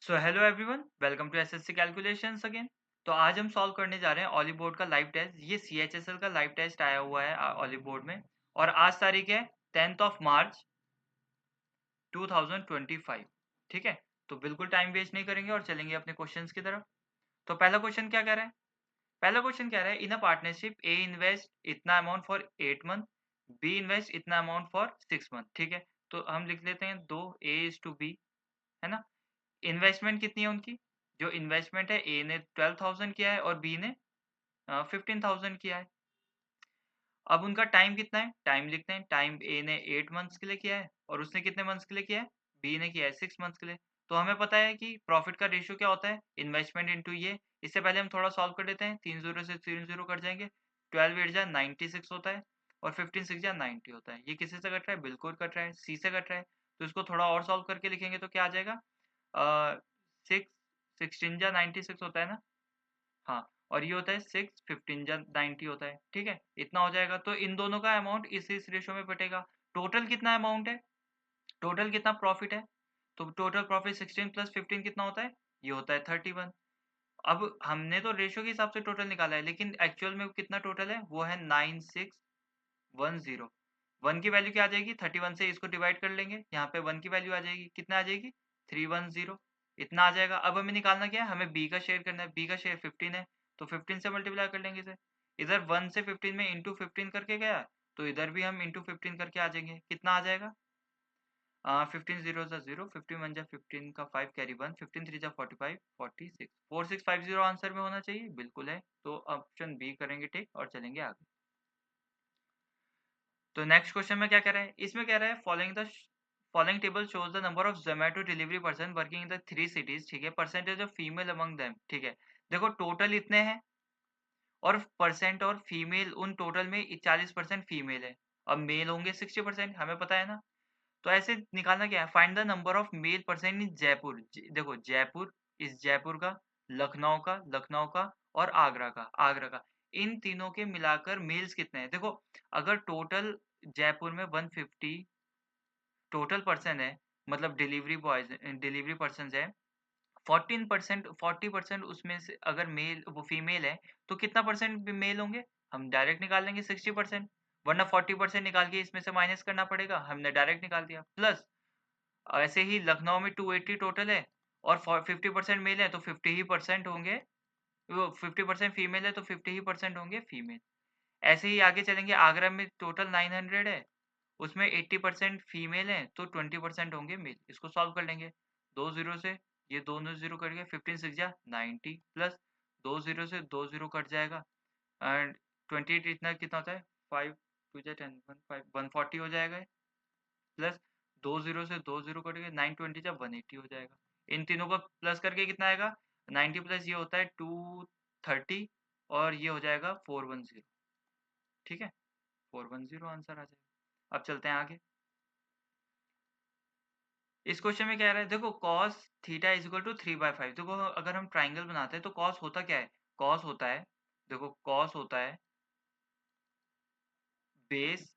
So hello everyone, welcome to SSC calculations again. तो आज हम सॉल्व करने जा रहे हैं ऑली बोर्ड का लाइव टेस्ट। ये सीएचएसएल का लाइव टेस्ट आया हुआ है ऑली बोर्ड में। और आज तारीख है 10th ऑफ मार्च 2025। ठीक है, तो बिल्कुल टाइम वेस्ट नहीं करेंगे और चलेंगे अपने क्वेश्चंस की तरफ। तो पहला क्वेश्चन क्या कह रहा है? पहला क्वेश्चन कह रहा है, in a partnership A invest इतना amount for 8 month, B invest इतना अमाउंट फॉर 6 मंथ। ठीक है, तो हम लिख लेते हैं दो ए इज टू बी, है ना। इन्वेस्टमेंट कितनी है उनकी? जो इन्वेस्टमेंट है, ए ने 12,000 किया है और बी ने 15,000 किया है। अब उनका टाइम कितना है? टाइम लिखते हैं। टाइम ए ने 8 मंथ्स के लिए किया है और उसने कितने मंथ्स के लिए किया है? बी ने किया है 6 मंथ्स के लिए। तो हमें पता है कि प्रॉफिट का रेशियो क्या होता है? इन्वेस्टमेंट इंटू ये। इससे पहले हम थोड़ा सॉल्व कर देते हैं। 3 जीरो से 3 जीरो कट जाएंगे। 12 8 जा 96 होता है और 15 6 जा 90 होता है। ये किसी से कट रहा है? बिल्कुल कट रहा है, सी से कट रहा है। तो इसको थोड़ा और सॉल्व करके लिखेंगे तो क्या आ जाएगा? 6 16 जा 96 होता है ना। हाँ, और ये होता है 6 15 जा 90 होता है। ठीक है, इतना हो जाएगा। तो इन दोनों का अमाउंट इस रेशियो में बटेगा। टोटल कितना अमाउंट है? टोटल कितना प्रॉफिट है? तो टोटल प्रॉफिट 16 प्लस 15 कितना होता है? ये होता है 31। अब हमने तो रेशियो के हिसाब से टोटल निकाला है, लेकिन एक्चुअल में कितना टोटल है? वो है 9610। वन की वैल्यू क्या आ जाएगी? 31 से इसको डिवाइड कर लेंगे। यहाँ पे वन की वैल्यू आ जाएगी, कितना आ जाएगी? 310। इतना आ जाएगा। अब हमें निकालना क्या है? हमें बी का शेयर करना है। बी का शेयर 15 है, तो 15 से मल्टीप्लाई कर लेंगे इसे। इधर 1 से 15 में इंटू 15 करके गया, तो इधर भी हम इंटू 15 करके आ जाएंगे। कितना आ जाएगा? 15 जीरो जा जीरो, 15 वन जा 15 का 5 कैरी 1, 15 थ्री जा 45, 46, 4650 आंसर में होना चाहिए। बिल्कुल है, तो ऑप्शन बी करेंगे टिक और चलेंगे आगे। तो नेक्स्ट क्वेश्चन में क्या कह रहा है? इसमें कह रहा है, following table shows the number of Zomato delivery person working in the 3 cities. ठीक है, percentage of female among them. ठीक है, देखो टोटल इतने हैं और परसेंट और फीमेल, उन टोटल में 40% फीमेल है। अब मेल होंगे 60%, हमें पता है ना। तो ऐसे निकालना क्या है? Find the number of male person in Jaipur. देखो जयपुर, इस जयपुर का, लखनऊ का और आगरा का, इन तीनों के मिलाकर मेल्स कितने हैं? देखो, अगर टोटल जयपुर में 150 टोटल पर्सन है, मतलब डिलीवरी पर्सन है, 40% उसमें से अगर मेल वो फीमेल है, तो कितना परसेंट मेल होंगे? हम डायरेक्ट निकाल लेंगे 60%। वरना 40% निकाल के इसमें से माइनस करना पड़ेगा। हमने डायरेक्ट निकाल दिया। प्लस ऐसे ही लखनऊ में 280 टोटल है और 50% मेल है, तो 50 ही परसेंट होंगे। वो 50% फीमेल है, तो 50 ही परसेंट होंगे फीमेल। ऐसे ही आगे चलेंगे। आगरा में टोटल 900 है, उसमें 80% फीमेल है, तो 20% होंगे मेल। इसको सॉल्व कर लेंगे। दो जीरो से ये दोनों जीरो कट गए, 15 सिक्स जा 90, प्लस दो जीरो से दो जीरो कट जाएगा एंड 28 इतना कितना होता है? 5 टू जा 10, 140 हो जाएगा। प्लस दो जीरो से दो जीरो कट गए, 920 जा 180 हो जाएगा। इन तीनों को प्लस करके कितना आएगा? 90 प्लस ये होता है 230 और ये हो जाएगा 410। ठीक है, 410 आंसर आ जाएगा। अब चलते हैं आगे। इस क्वेश्चन में क्या रहा है? देखो cos theta is equal to 3/5। देखो, अगर हम ट्राइंगल बनाते हैं तो cos होता क्या है? cos होता है, देखो cos होता है base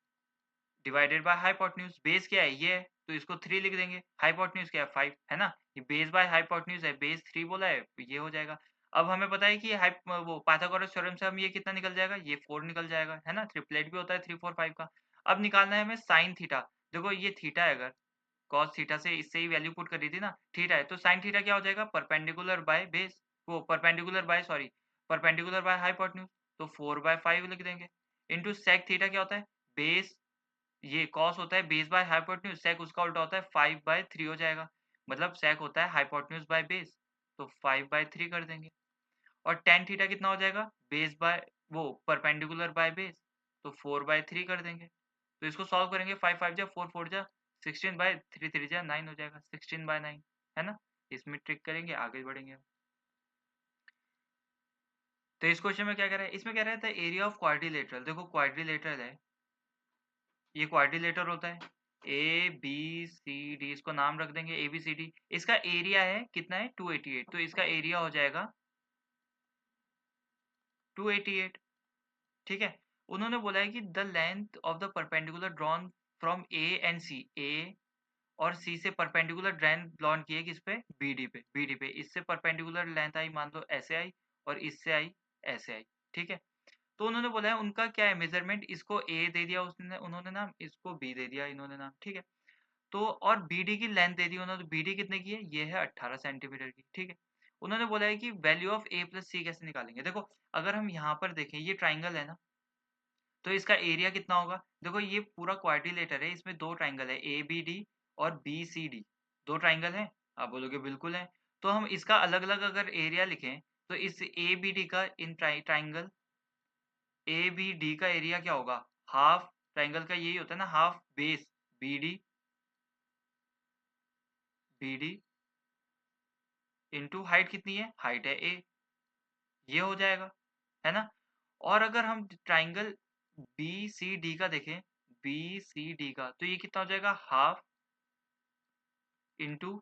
divided by hypotenuse. Base क्या है? ये है, तो इसको 3 लिख देंगे। हाइपोटेन्यूज क्या है? 5 है ना। ये बेस बाय हाइपोटेन्यूज है, बेस 3 बोला है, तो ये हो जाएगा। अब हमें पता है कि वो पाइथागोरस थ्योरम से हम ये कितना निकल जाएगा? ये 4 निकल जाएगा, है ना। ट्रिपलेट भी होता है 3 4 5 का। अब निकालना है हमें साइन थीटा। देखो ये थीटा है, अगर कॉस थीटा से इससे ही वैल्यू पुट करी थी ना, थीटा है, तो साइन थीटा क्या हो जाएगा? परपेंडिकुलर बाय बेस, वो perpendicular by sorry perpendicular by hypotenuse, तो 4/5 लिख देंगे। इनटू सेक थीटा क्या होता है? बेस, ये कॉस होता है बेस बाय हाइपोटेन्यूज, सेक उसका उल्टा होता है 5/3 हो जाएगा। मतलब सेक होता है हाइपोटेन्यूज बाय बेस, तो 5/3 कर देंगे। और टेन थीटा कितना हो जाएगा? बेस बाय वो परपेंडिकुलर बाय बेस, तो 4/3 कर देंगे। तो इसको सॉल्व करेंगे। 5 5 जा 4 4 जा 16/3 3 जा 9 हो जाएगा, 16/9, है ना। इसमें ट्रिक करेंगे, आगे बढ़ेंगे हम। तो इस क्वेश्चन में क्या कह रहा है? इसमें कह रहा था एरिया ऑफ क्वाड्रिलेटरल। देखो क्वाड्रिलेटरल है, ये क्वाड्रिलेटर होता है। ए बी सी डी, इसको नाम रख देंगे ए बी सी डी। इसका एरिया है कितना है? 288, तो इसका एरिया हो जाएगा 288। ठीक है, उन्होंने बोला है कि the length of the perpendicular drawn from A and C. A और सी से परपेंडिकुलर लाइन ड्रॉन की है किस पे, बीडी पे इससे परपेंडिकुलर लेंथ आई मान लो ऐसे आई और इससे आई ऐसे आई, ठीक है। तो उन्होंने बोला है उनका क्या है मेजरमेंट, इसको ए दे दिया उसने उन्होंने नाम, इसको बी दे दिया इन्होंने नाम, ठीक है। तो और बीडी की लेंथ दे दी उन्होंने, तो बीडी कितने की है, ये है 18 सेंटीमीटर की, ठीक है। उन्होंने बोला है कि वैल्यू ऑफ ए प्लस सी कैसे निकालेंगे। देखो अगर हम यहाँ पर देखें ये ट्राइंगल है ना, तो इसका एरिया कितना होगा। देखो ये पूरा क्वाड्रिलेटर है, इसमें दो ट्राइंगल है ए बी डी और बी सी डी, दो ट्राइंगल है। आप बोलोगे बिल्कुल है। तो हम इसका अलग अलग अगर एरिया लिखें तो इस ए बी डी का in triangle A B D का एरिया क्या होगा, हाफ ट्राइंगल का यही होता है ना, half base B D into height कितनी है, हाइट है ए, ये हो जाएगा, है ना। और अगर हम ट्राइंगल बी सी डी का देखें, बी सी डी का, तो ये कितना हो जाएगा, half into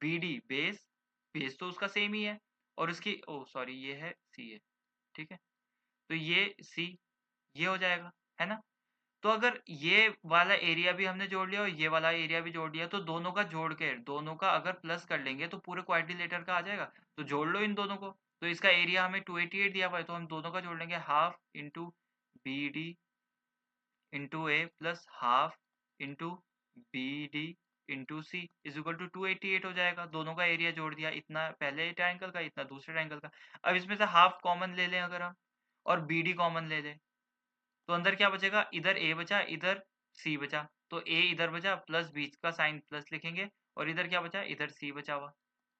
B D base, base तो उसका सेम ही है, और उसकी ओ सॉरी ये है सी है, ठीक है। तो ये सी, ये हो जाएगा, है ना। तो अगर ये वाला एरिया भी हमने जोड़ लिया और ये वाला एरिया भी जोड़ लिया, तो दोनों का जोड़ के दोनों का अगर प्लस कर लेंगे तो पूरे क्वाड्रिलेटर का आ जाएगा। तो जोड़ लो इन दोनों को, तो इसका एरिया हमें 288 दिया हुआ है, तो हम दोनों का जोड़ लेंगे, half into B D into A plus half into B D into C is equal to 288 हो जाएगा। दोनों का एरिया जोड़ दिया, इतना पहले ट्रायंगल का इतना दूसरे ट्रायंगल का। अब इसमें से हाफ कॉमन ले लें अगर हम, और बी डी कॉमन ले लें, तो अंदर क्या बचेगा, इधर ए बचा इधर सी बचा, तो ए इधर बचा प्लस बीच का साइन प्लस लिखेंगे, और इधर क्या बचा, इधर सी बचा हुआ,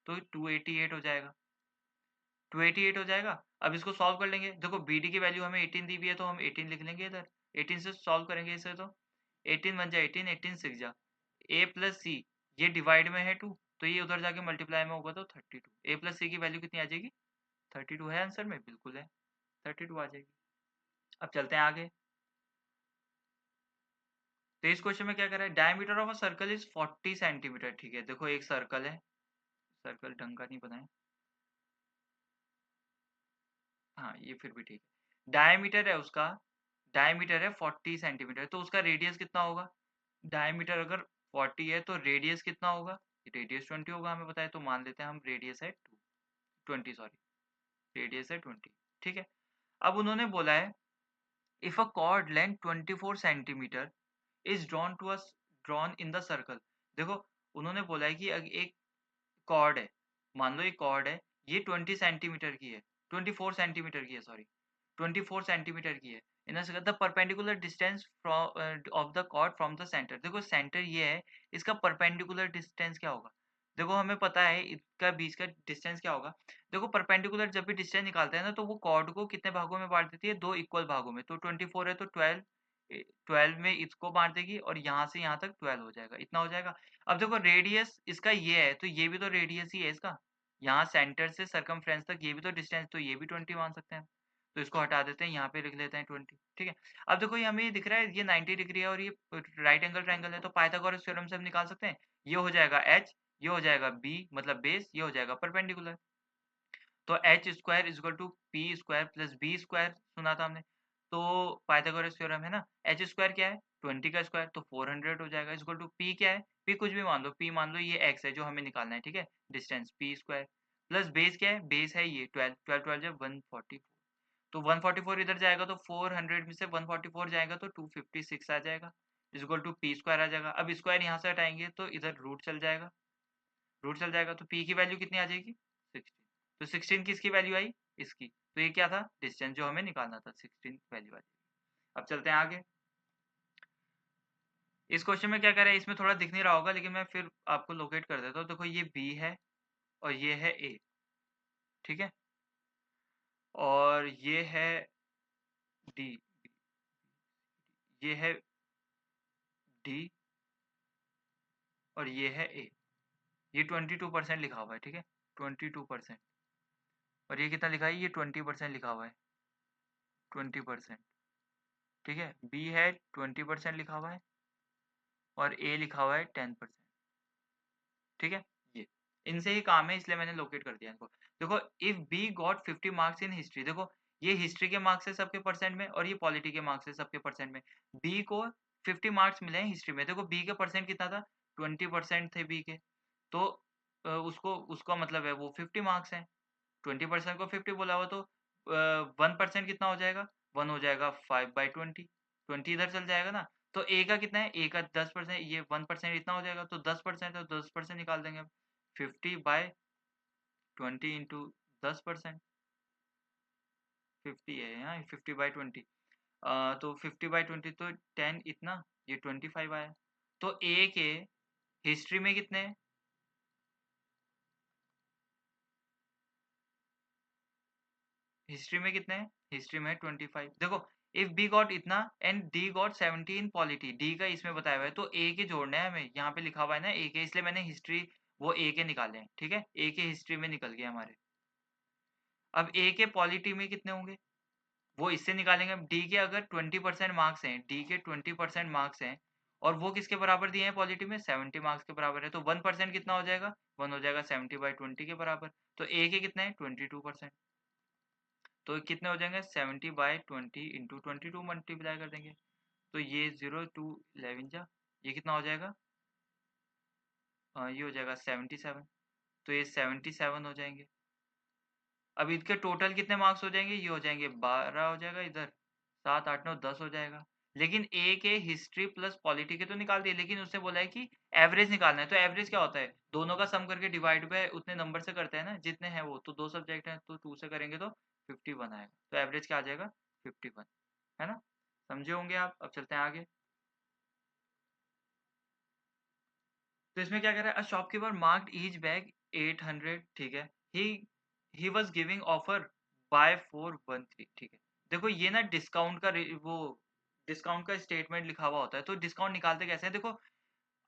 तो 288 हो जाएगा, 288 हो जाएगा। अब इसको सॉल्व कर लेंगे, देखो बी डी की वैल्यू हमें 18 दी हुई है, तो हम 18 लिख लेंगे इधर, 18 से सॉल्व करेंगे इसे, तो 18 बन जाए 18, 18 6 जा ए प्लस सी, ये डिवाइड में है 2, तो ये उधर जाके मल्टीप्लाई में होगा तो 32, ए प्लस सी की वैल्यू कितनी आ जाएगी, 32 है आंसर में, बिल्कुल है 32 आ जाएगी। अब चलते हैं आगे। तो इस क्वेश्चन में क्या कर रहा है, diameter of a circle is 40 centimetre, ठीक है। देखो एक सर्कल है, सर्कल ढंग का नहीं बनाए, हाँ ये फिर भी ठीक है, डायमीटर है उसका, डायमीटर है 40 सेंटीमीटर, तो उसका रेडियस कितना होगा, डायमीटर अगर 40 है तो रेडियस कितना होगा, रेडियस 20 होगा हमें पता है, तो मान लेते हैं हम रेडियस है 20 सॉरी, रेडियस है 20, ठीक है। अब उन्होंने बोला है if a chord length 24 centimetre is drawn to us drawn in the circle. देखो उन्होंने बोला है कि एक कॉर्ड है, मान लो एक कॉर्ड है, ये 20 सेंटीमीटर की है, 24 सेंटीमीटर की है सॉरी, 24 सेंटीमीटर की है। In the perpendicular distance of the chord from the centre. देखो सेंटर ये है, इसका परपेंडिकुलर डिस्टेंस क्या होगा, देखो हमें पता है इसका बीच का डिस्टेंस क्या होगा। देखो परपेंडिकुलर जब भी डिस्टेंस निकालते हैं ना, तो वो कॉर्ड को कितने भागों में बांट देती है, दो इक्वल भागों में। तो 24 है तो 12 में इसको बांट देगी, और यहाँ से यहाँ तक 12 हो जाएगा, इतना हो जाएगा। अब देखो रेडियस इसका ये है, तो ये भी तो रेडियस ही है इसका, यहाँ सेंटर से सरकमफ्रेंस तक ये भी तो डिस्टेंस, तो ये भी 20 मान सकते हैं। तो इसको हटा देते हैं, यहाँ पे लिख लेते हैं 20, ठीक है। अब देखो ये हमें ये दिख रहा है, ये 90 डिग्री है और ये राइट एंगल ट्रायंगल है, तो पाइथागोरस थ्योरम से हम निकाल सकते हैं, ये हो जाएगा h, ये हो जाएगा b मतलब बेस, ये हो जाएगा परपेंडिकुलर। तो H square is equal to P square plus B square सुना था हमने, तो पाइथागोरस थ्योरम है ना, एच स्क्वायर क्या है 20 का स्क्वायर, तो 400 हो जाएगा, इक्वल टू पी क्या है, पी कुछ भी मान लो, पी मान लो ये एक्स है जो हमें निकालना है, ठीक है, distance P square plus base क्या है, बेस है ये 12, 12 12 जब 144, तो 144 इधर जाएगा तो 400 में से 144 जाएगा तो 256 आ जाएगा, इक्वल टू पी स्क्वायर आ जाएगा। अब स्क्वायर यहाँ से हटाएंगे तो इधर रूट चल जाएगा, रूट चल जाएगा, तो पी की वैल्यू कितनी आ जाएगी 16, तो 16 किसकी वैल्यू आई, इसकी, तो ये क्या था डिस्टेंस जो हमें निकालना था, 16 वैल्यू आ जाएगी। अब चलते हैं आगे। इस क्वेश्चन में क्या कर रहे हैं, इसमें थोड़ा दिख नहीं रहा होगा लेकिन मैं फिर आपको लोकेट कर देता हूँ। देखो ये बी है और ये है ए, ठीक है, और ये है डी, ये है डी, और ये है ए, ये 22% लिखा हुआ है, ठीक है 22%, और ये कितना लिखा है, ये 20% लिखा हुआ है, 20%, ठीक है। बी है 20% लिखा हुआ है और ए लिखा हुआ है 10%, ठीक है। ये इनसे ही काम है, इसलिए मैंने लोकेट कर दिया इनको। देखो if B got 50 marks in history, देखो ये हिस्ट्री के मार्क्स है सबके परसेंट में, और ये पॉलिटी के मार्क्स है सबके परसेंट में। बी को 50 मार्क्स मिले हैं हिस्ट्री में, देखो बी का परसेंट कितना था 20% थे बी के, तो उसको उसका मतलब है वो 50 मार्क्स हैं। 20% को 50 बोला हुआ तो 1% कितना हो जाएगा? 1 हो जाएगा 5/20, 20 इधर चल जाएगा ना। तो ए का कितना है? ए का 10%, ये 1% इतना हो जाएगा, तो 10% है, तो 10% निकाल देंगे अब। 50/20 इंटू 10%, 50 है यहाँ, 50/20। तो 50/20 तो 10 इतना, ये 25 आया। तो ए के हिस्ट्री में कितने हैं? हिस्ट्री में कितने हैं? हिस्ट्री में 25। देखो, इफ बी गॉट इतना and D got 70 in polity, D का इसमें बताया हुआ है, तो ए के जोड़ने हैं हमें। यहाँ पे लिखा हुआ है ना ए के, इसलिए मैंने हिस्ट्री वो ए के निकाले हैं, ठीक है। ए के हिस्ट्री में निकल गए हमारे। अब ए के पॉलिटी में कितने होंगे वो इससे निकालेंगे। डी के अगर 20% मार्क्स हैं, डी के 20% मार्क्स हैं, और वो किसके बराबर दिए हैं पॉलिटी में? 70 मार्क्स के बराबर है, तो 1% कितना हो जाएगा? 1 हो जाएगा 70/20 के बराबर। तो ए के कितने हैं? 22%। तो कितने हो जाएंगे? 70/20 इंटू 22 मल्टीप्लाई कर देंगे, तो ये 0 2 11 जा, ये कितना हो जाएगा? ये हो जाएगा 77, तो ये 77 हो जाएंगे। अब इसके टोटल कितने मार्क्स हो जाएंगे? ये हो जाएंगे 12 हो जाएगा, इधर 7 8 9 10 हो जाएगा। लेकिन ए के हिस्ट्री प्लस पॉलिटी के तो निकाल दिए, लेकिन उसने बोला है कि एवरेज निकालना है। तो एवरेज क्या होता है? दोनों का सम करके डिवाइड बाय उतने नंबर से करते हैं ना जितने हैं वो। तो 2 सब्जेक्ट हैं तो 2 से करेंगे तो 51 आएगा। तो एवरेज क्या आ जाएगा? 51, है ना? समझे होंगे आप। अब चलते हैं आगे। तो इसमें क्या कह रहा है? A shopkeeper marked each bag 800, ठीक है। He he was giving offer by 413, ठीक है। देखो ये ना डिस्काउंट का वो डिस्काउंट का स्टेटमेंट लिखा हुआ होता है। तो डिस्काउंट निकालते कैसे हैं? देखो,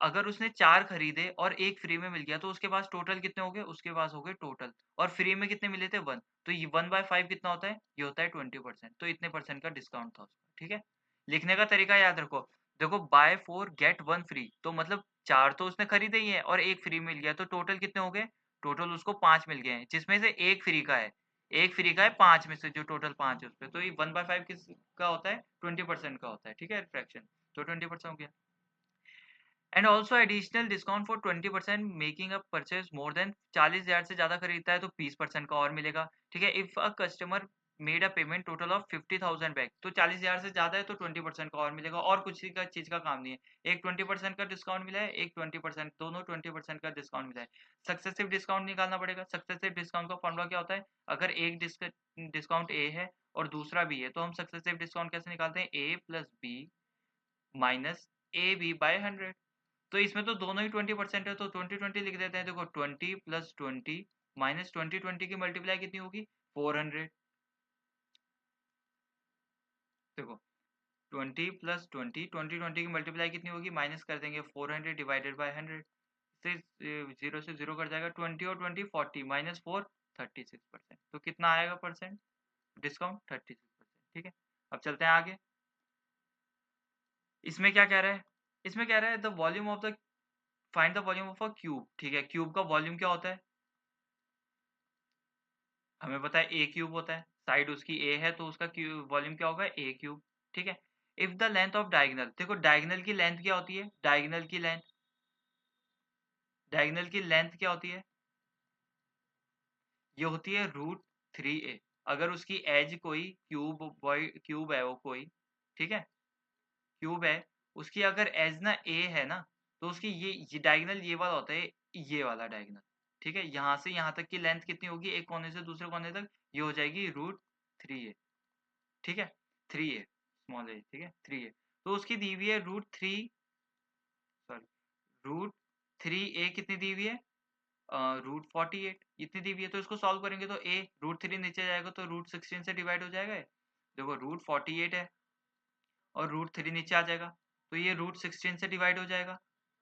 अगर उसने 4 खरीदे और 1 फ्री में मिल गया, तो उसके पास टोटल कितने हो गए? उसके पास हो गए टोटल, और फ्री में कितने मिले थे? 1। तो ये 1/5 कितना होता है? ये होता है 20%। तो इतने परसेंट का डिस्काउंट था उसका, ठीक है। लिखने का तरीका याद रखो। देखो, बाय 4 गेट 1 फ्री, तो मतलब 4 तो उसने खरीदे ही है और 1 फ्री मिल गया, तो टोटल कितने हो गए? टोटल उसको 5 मिल गए हैं, जिसमें से 1 फ्री का है। 1 फ्री का है 5 में से, जो टोटल 5 है उसपे। तो ये 1/5 किसका होता है? 20% का होता है, ठीक है, फ्रैक्शन। तो 20% हो गया। And also additional discount for 20% making a purchase more than, 40,000 से ज्यादा खरीदता है तो 20% का और मिलेगा, ठीक है। If a customer made a payment total of 50,000 back, तो 40,000 से ज्यादा है तो 20% का और मिलेगा, और कुछ का चीज का काम नहीं है। एक 20% का डिस्काउंट मिला है, एक 20%, दोनों 20% का डिस्काउंट मिला है। सक्सेसिव डिस्काउंट निकालना पड़ेगा। सक्सेसिव डिस्काउंट का फॉर्मूला क्या होता है? अगर एक डिस्काउंट ए है और दूसरा बी है, तो हम सक्सेसिव डिस्काउंट कैसे निकालते हैं? A plus B minus A B by 100। तो इसमें तो दोनों ही 20% है, तो 20 20 लिख देते हैं। देखो, 20 प्लस 20 माइनस 20 की मल्टीप्लाई कितनी होगी? 400। देखो, 20 प्लस 20 की मल्टीप्लाई कितनी होगी? माइनस कर देंगे 400 डिवाइडेड बाय 100, से 0 से 0 कर जाएगा। 20 और 20 40 माइनस 4 36%। तो कितना आएगा परसेंट डिस्काउंट? 36%, ठीक है। अब चलते हैं आगे। इसमें क्या कह रहा है? इसमें कह रहा है the volume of the find the volume of a cube, ठीक है। क्यूब का वॉल्यूम क्या होता है? हमें पता है ए क्यूब होता है, साइड उसकी ए है तो उसका क्यूब वॉल्यूम क्या होगा? ए क्यूब, ठीक है। If the length of diagonal, देखो डायगोनल की लेंथ क्या होती है? डायगोनल की लेंथ क्या होती है? ये होती है √3a। अगर उसकी एज कोई क्यूब है वो कोई, ठीक है, क्यूब है, उसकी अगर एज ना ए है ना, तो उसकी ये डायगोनल ये वाला होता है, ये वाला डायगोनल, ठीक है। यहाँ से यहाँ तक की लेंथ कितनी होगी? एक कोने से दूसरे कोने तक, ये हो जाएगी √3a, ठीक है। 3a, स्मॉल ए, ठीक है, 3a। तो उसकी दी हुई है √3a कितनी दी हुई है? √48 इतनी दी हुई है। तो इसको सॉल्व करेंगे तो a √3 नीचे जाएगा तो √16 से डिवाइड हो जाएगा। देखो, √48 है और √3 नीचे आ जाएगा, तो ये √16 से डिवाइड हो जाएगा।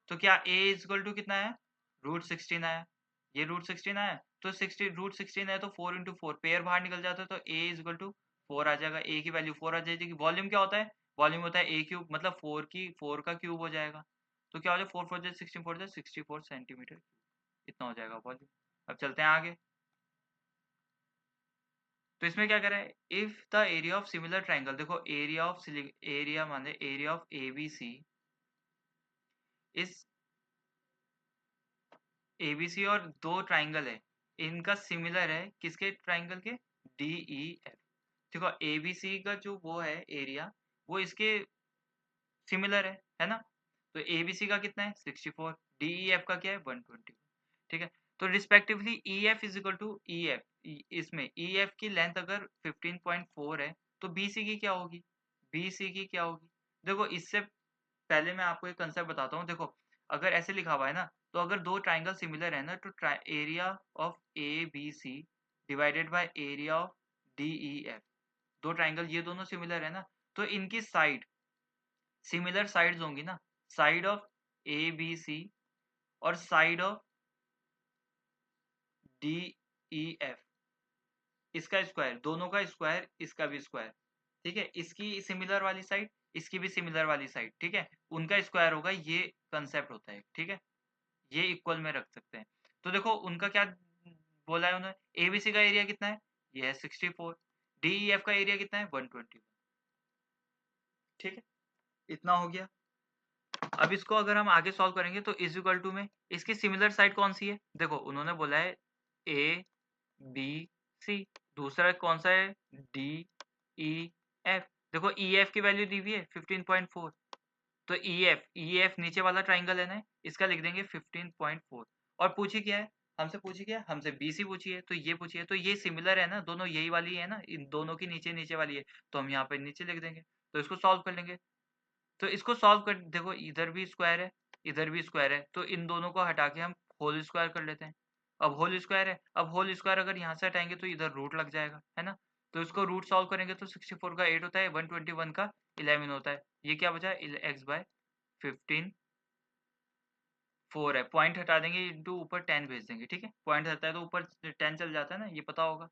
तो क्या a इक्वल टू कितना है? √16 आया। ये √16 आया, तो 60 √16 है तो 4 इंटू 4 पेयर बाहर निकल जाता है, तो a इक्वल टू 4 आ जाएगा। a की वैल्यू 4 आ जाएगी। वॉल्यूम क्या होता है? वॉल्यूम होता है a क्यूब, मतलब 4 का क्यूब हो जाएगा। तो क्या हो जाएगा? 4 4 जा 64 जा 64 सेंटीमीटर, इतना हो जाएगा वॉल्यूम। अब चलते हैं आगे। तो इसमें क्या कह रहा है? If the area of similar triangle, देखो एरिया माने area of ABC is ABC और दो ट्राइंगल है, इनका सिमिलर है किसके ट्राइंगल के, डी ई एफ। देखो एबीसी का जो वो है एरिया, वो इसके सिमिलर है ना। तो एबीसी का कितना है 64, डीईएफ का क्या है 120। ठीक है, तो respectively E F is equal to E F, इसमें ई एफ की लेंथ अगर 15.4 है तो बीसी की क्या होगी, बीसी की क्या होगी। देखो इससे पहले मैं आपको एक कंसेप्ट बताता हूँ। देखो अगर ऐसे लिखा हुआ है ना, तो अगर दो ट्राइंगल सिमिलर है ना, तो area of A B C divided by area of D E F, दो ट्राइंगल ये दोनों सिमिलर है ना, तो इनकी साइड सिमिलर साइड्स होंगी ना, side of A B C और side of D E F, इसका स्क्वायर, दोनों का स्क्वायर, इसका भी स्क्वायर। ठीक है, इसकी सिमिलर वाली साइड, इसकी भी सिमिलर वाली साइड, ठीक है, उनका स्क्वायर होगा, ये कंसेप्ट होता है। ठीक है, ये इक्वल में रख सकते हैं। तो देखो उनका क्या बोला है उन्होंने, एबीसी का एरिया कितना है, ये है 64, डीईएफ का एरिया कितना है 120। ठीक है, इतना हो गया। अब इसको अगर हम आगे सॉल्व करेंगे तो इज इक्वल टू में इसकी सिमिलर साइड कौन सी है, देखो उन्होंने बोला है ए बी सी, दूसरा कौन सा है डी ई एफ। देखो ई एफ की वैल्यू दी हुई है 15.4, तो ई एफ नीचे वाला ट्राइंगल है ना, इसका लिख देंगे 15.4। और पूछी क्या है, हमसे पूछी क्या है, हमसे बी सी पूछी है, तो ये पूछी है, तो ये सिमिलर है ना, दोनों यही वाली है ना, इन दोनों की नीचे नीचे वाली है, तो हम यहाँ पे नीचे लिख देंगे। तो इसको सॉल्व कर लेंगे। तो इसको सॉल्व कर, देखो इधर भी स्क्वायर है, इधर भी स्क्वायर है, तो इन दोनों को हटा के हम होल स्क्वायर कर लेते हैं। अब होल स्क्वायर है, अब होल स्क्वायर अगर यहाँ से हटाएंगे तो इधर रूट लग जाएगा, है ना। तो इसको रूट सॉल्व करेंगे तो 64 का 8 होता है, 121 का 11 होता है, ये क्या बचा एक्स बाय 15 4 है, पॉइंट हटा देंगे इंटू ऊपर 10 भेज देंगे। ठीक है, पॉइंट हटता है तो ऊपर 10 चल जाता है ना, ये पता होगा।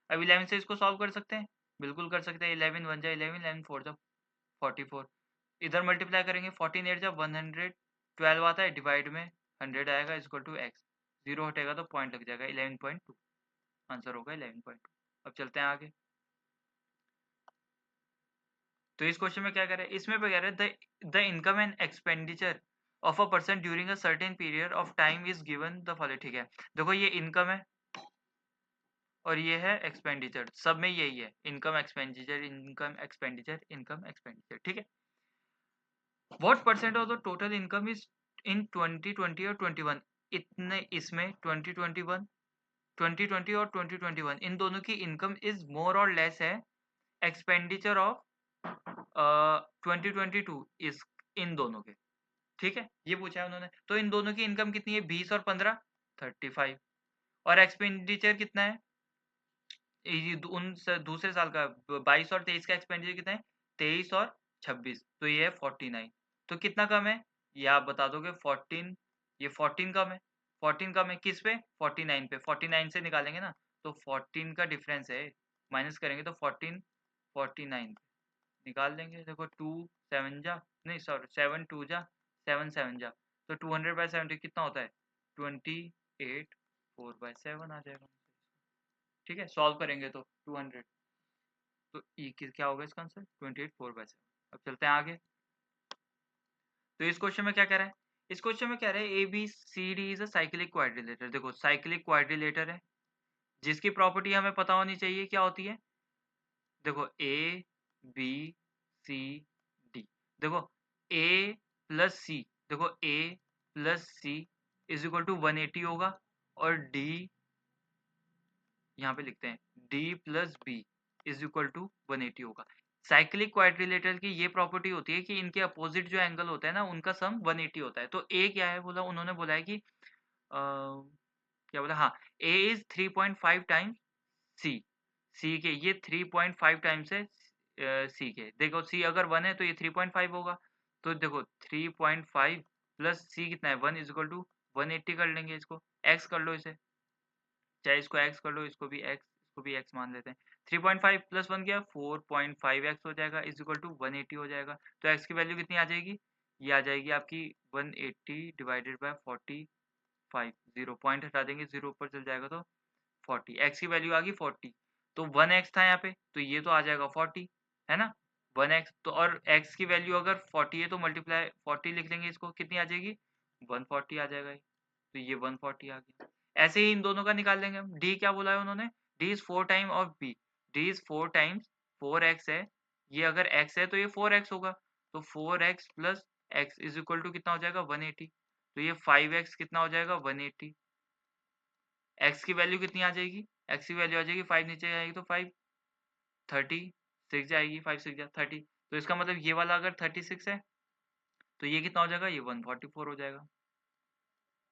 अब 11 से इसको सॉल्व कर सकते हैं, बिल्कुल कर सकते हैं। 11 1 जा 11, 11 4 जा 44, इधर मल्टीप्लाई करेंगे 14 8 जब 112 आता है, डिवाइड में 100 आएगा इक्वल टू एक्स, जीरो हटेगा तो पॉइंट लग जाएगा 11.2, आंसर होगा 11.2। अब चलते हैं आगे। तो इस क्वेश्चन में क्या कह रहे हैं, इसमें कह रहे हैं the income and expenditure of a person during a certain period of time is given the following. ठीक है, देखो ये इनकम है और ये है एक्सपेंडिचर, सब में यही है, income expenditure income expenditure income expenditure. ठीक है, what percent of the total income is in 2020 और 21, इतने इसमें 2021 2020 और 2021 इन दोनों की इनकम इज मोर और लेस है, एक्सपेंडिचर ऑफ 2022 इस इन दोनों के। ठीक है, ये पूछा है उन्होंने, तो इन दोनों की इनकम कितनी है 20 और 15 35, और एक्सपेंडिचर कितना है दूसरे साल का 22 और 23 का एक्सपेंडिचर कितना है 23 और 26, तो ये है 49। तो कितना कम है, ये आप बता दोगे 14, ये 14 कम है, 14 कम है किस पे 49 पे, 49 से निकालेंगे ना, तो 14 का डिफरेंस है, माइनस करेंगे तो 14 49 निकाल देंगे। देखो 2 7 जा, नहीं सॉरी 7 2 जा 7 7 जा, तो 200/70 कितना होता है 28 4/7 आ जाएगा। ठीक है, सॉल्व करेंगे तो 200, तो ई क्या होगा इसका आंसर 28 4/7। अब चलते हैं आगे। तो इस क्वेश्चन में क्या कह रहा है, इस क्वेश्चन में कह रहा है A B C D is a cyclic quadrilateral. देखो साइक्लिक क्वाड्रिलेटर है, जिसकी प्रॉपर्टी हमें पता होनी चाहिए क्या होती है। देखो ए बी सी डी, देखो ए प्लस सी, देखो A plus C is equal to 180 होगा, और डी यहाँ पे लिखते हैं D plus B is equal to 180 होगा। साइक्लिक क्वाड्रिलेटर की ये प्रॉपर्टी होती है कि इनके अपोजिट जो एंगल होता है ना, उनका सम 180 होता है। तो ए क्या है बोला, उन्होंने बोला है कि क्या बोला, हाँ ए इज 3.5 टाइम्स सी, सी के ये 3.5 टाइम्स है सी के। देखो सी अगर 1 है तो ये 3.5 होगा, तो देखो 3.5 प्लस सी कितना है 1 इज इक्वल टू 180 कर लेंगे, इसको एक्स कर लो, इसे चाहे इसको एक्स कर लो, इसको भी एक्स मान लेते हैं। 3.5 प्लस 1 क्या 4.5x हो जाएगा इज इक्वल टू 180 हो जाएगा। तो एक्स की वैल्यू कितनी आ जाएगी, ये आ जाएगी आपकी 180 डिवाइडेड बाय 45, जीरो पॉइंट हटा देंगे, जीरो ऊपर चल जाएगा तो 40, एक्स की वैल्यू आ गई 40, तो 1x था यहाँ पे, तो ये तो आ जाएगा 40, है ना 1x। तो और x की वैल्यू अगर 40 है तो मल्टीप्लाई 40 लिख लेंगे, इसको कितनी आ जाएगी 140 आ जाएगा। तो ये 140 आ गया। ऐसे ही इन दोनों का निकाल लेंगे हम। डी क्या बोला है उन्होंने, D is 4 time of B, D is 4 times 4x है, ये अगर x है तो ये 4x होगा, तो 4x plus x is equal to कितना हो जाएगा 180, तो ये 5x कितना हो जाएगा 180। x की वैल्यू कितनी आ जाएगी, x की वैल्यू आ जाएगी 5 नीचे आएगी तो 5 36 जाएगी, 5 6 जा 30, तो इसका मतलब ये वाला अगर 36 है तो ये कितना हो जाएगा, ये 144 हो जाएगा।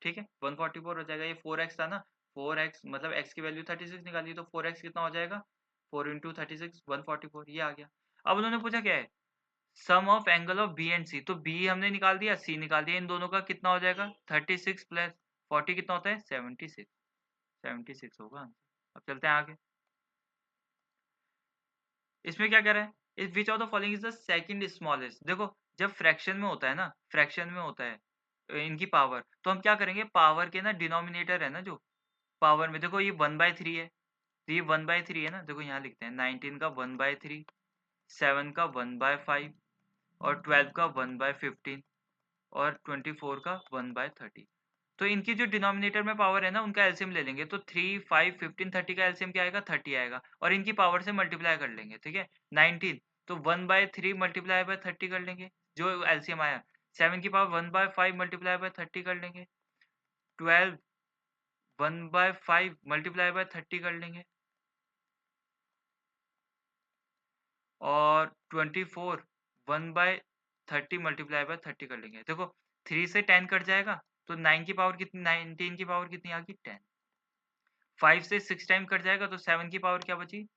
ठीक है, 144 हो जाएगा। ये 4x था ना, 4x मतलब x की वैल्यू 36 निकाली, तो 4x कितना हो जाएगा, 4 इंटू 36 144, ये आ गया। अब उन्होंने पूछा क्या है, sum of angle of B and C, तो बी हमने निकाल दिया, सी निकाल दिया, इन दोनों का कितना हो जाएगा 36 प्लस 40 कितना होता है 76, 76 होगा आंसर। अब चलते हैं आगे। इसमें क्या कह रहा है, if which of the following is the second smallest. देखो जब फ्रैक्शन में होता है ना, फ्रैक्शन में होता है इनकी पावर, तो हम क्या करेंगे, पावर के ना डिनोमिनेटर है ना जो पावर में, देखो ये 1/3 है, तो ये 1/3 है ना, देखो यहाँ लिखते हैं 19 का 1/3, 7 का 1/5 और 12 का 1/15 और 24 का 1/30। तो इनकी जो डिनोमिनेटर में पावर है ना उनका एलसीएम ले लेंगे, तो 3 5 15 30 का एलसीएम क्या आएगा 30 आएगा, और इनकी पावर से मल्टीप्लाई कर लेंगे। ठीक है, 19 तो 1/3 मल्टीप्लाई बाय 30 कर लेंगे जो एलसीएम आया, 7 की पावर 1/5 मल्टीप्लाई बाय 30 कर लेंगे, 12 1/5 मल्टीप्लाई बाय 30 कर लेंगे, और 24 1/30 मल्टीप्लाई बाय 30 कर लेंगे। देखो 3 से 10 कट जाएगा तो 9 की पावर कितनी, 19 की पावर कितनी आ गई 10। 5 से 6 टाइम कट जाएगा तो 7 की पावर क्या बची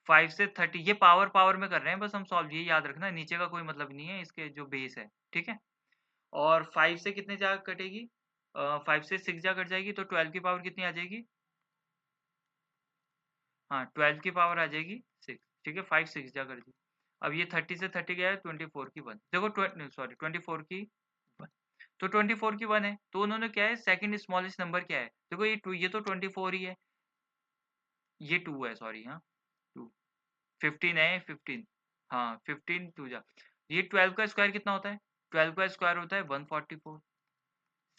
5 से 30। ये पावर पावर में कर रहे हैं बस हम सॉल्व, ये याद रखना, नीचे का कोई मतलब नहीं है इसके जो बेस है। ठीक है, और 5 से कितने जा कटेगी, 5 से 6 जा कट जाएगी, तो 12 की पावर कितनी आ जाएगी, हाँ 12 की पावर आ जाएगी 6। ठीक है, 5 6 जा कर दी। अब ये 30 से 30 गया है 24 की 1, देखो सॉरी 24 की 1, तो 24 की 1 है, तो उन्होंने क्या है सेकंड स्मॉलेस्ट नंबर क्या है, देखो ये 2, ये तो 24 ही है, ये 2 है सॉरी, हाँ 2, 15 है 15, हाँ 15 2 जा, ये 12 का स्क्वायर कितना होता है, 12 का स्क्वायर होता है 144,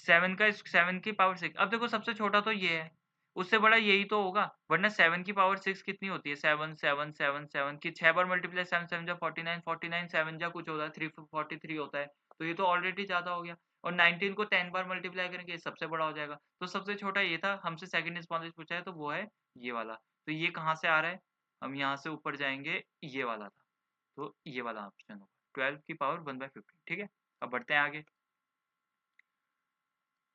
7 का 7 की पावर 6, अब देखो सबसे छोटा तो ये है, उससे बड़ा यही तो होगा, वरना 7 की पावर 6 कितनी होती है 7 7 7 7 की 6 बार मल्टीप्लाई, 7 7 जा 49 49 7 जा कुछ होता है 343 होता है, तो ये तो ऑलरेडी ज्यादा हो गया, और 19 को 10 बार मल्टीप्लाई करेंगे ये सबसे बड़ा हो जाएगा, तो सबसे छोटा ये था, हमसे सेकंड स्मॉलेस्ट पूछा है तो वो है ये वाला, तो ये कहाँ से आ रहा है, हम यहाँ से ऊपर जाएंगे, ये वाला था, तो ये वाला ऑप्शन होगा 12 की पावर 1/15। ठीक है, अब बढ़ते हैं आगे।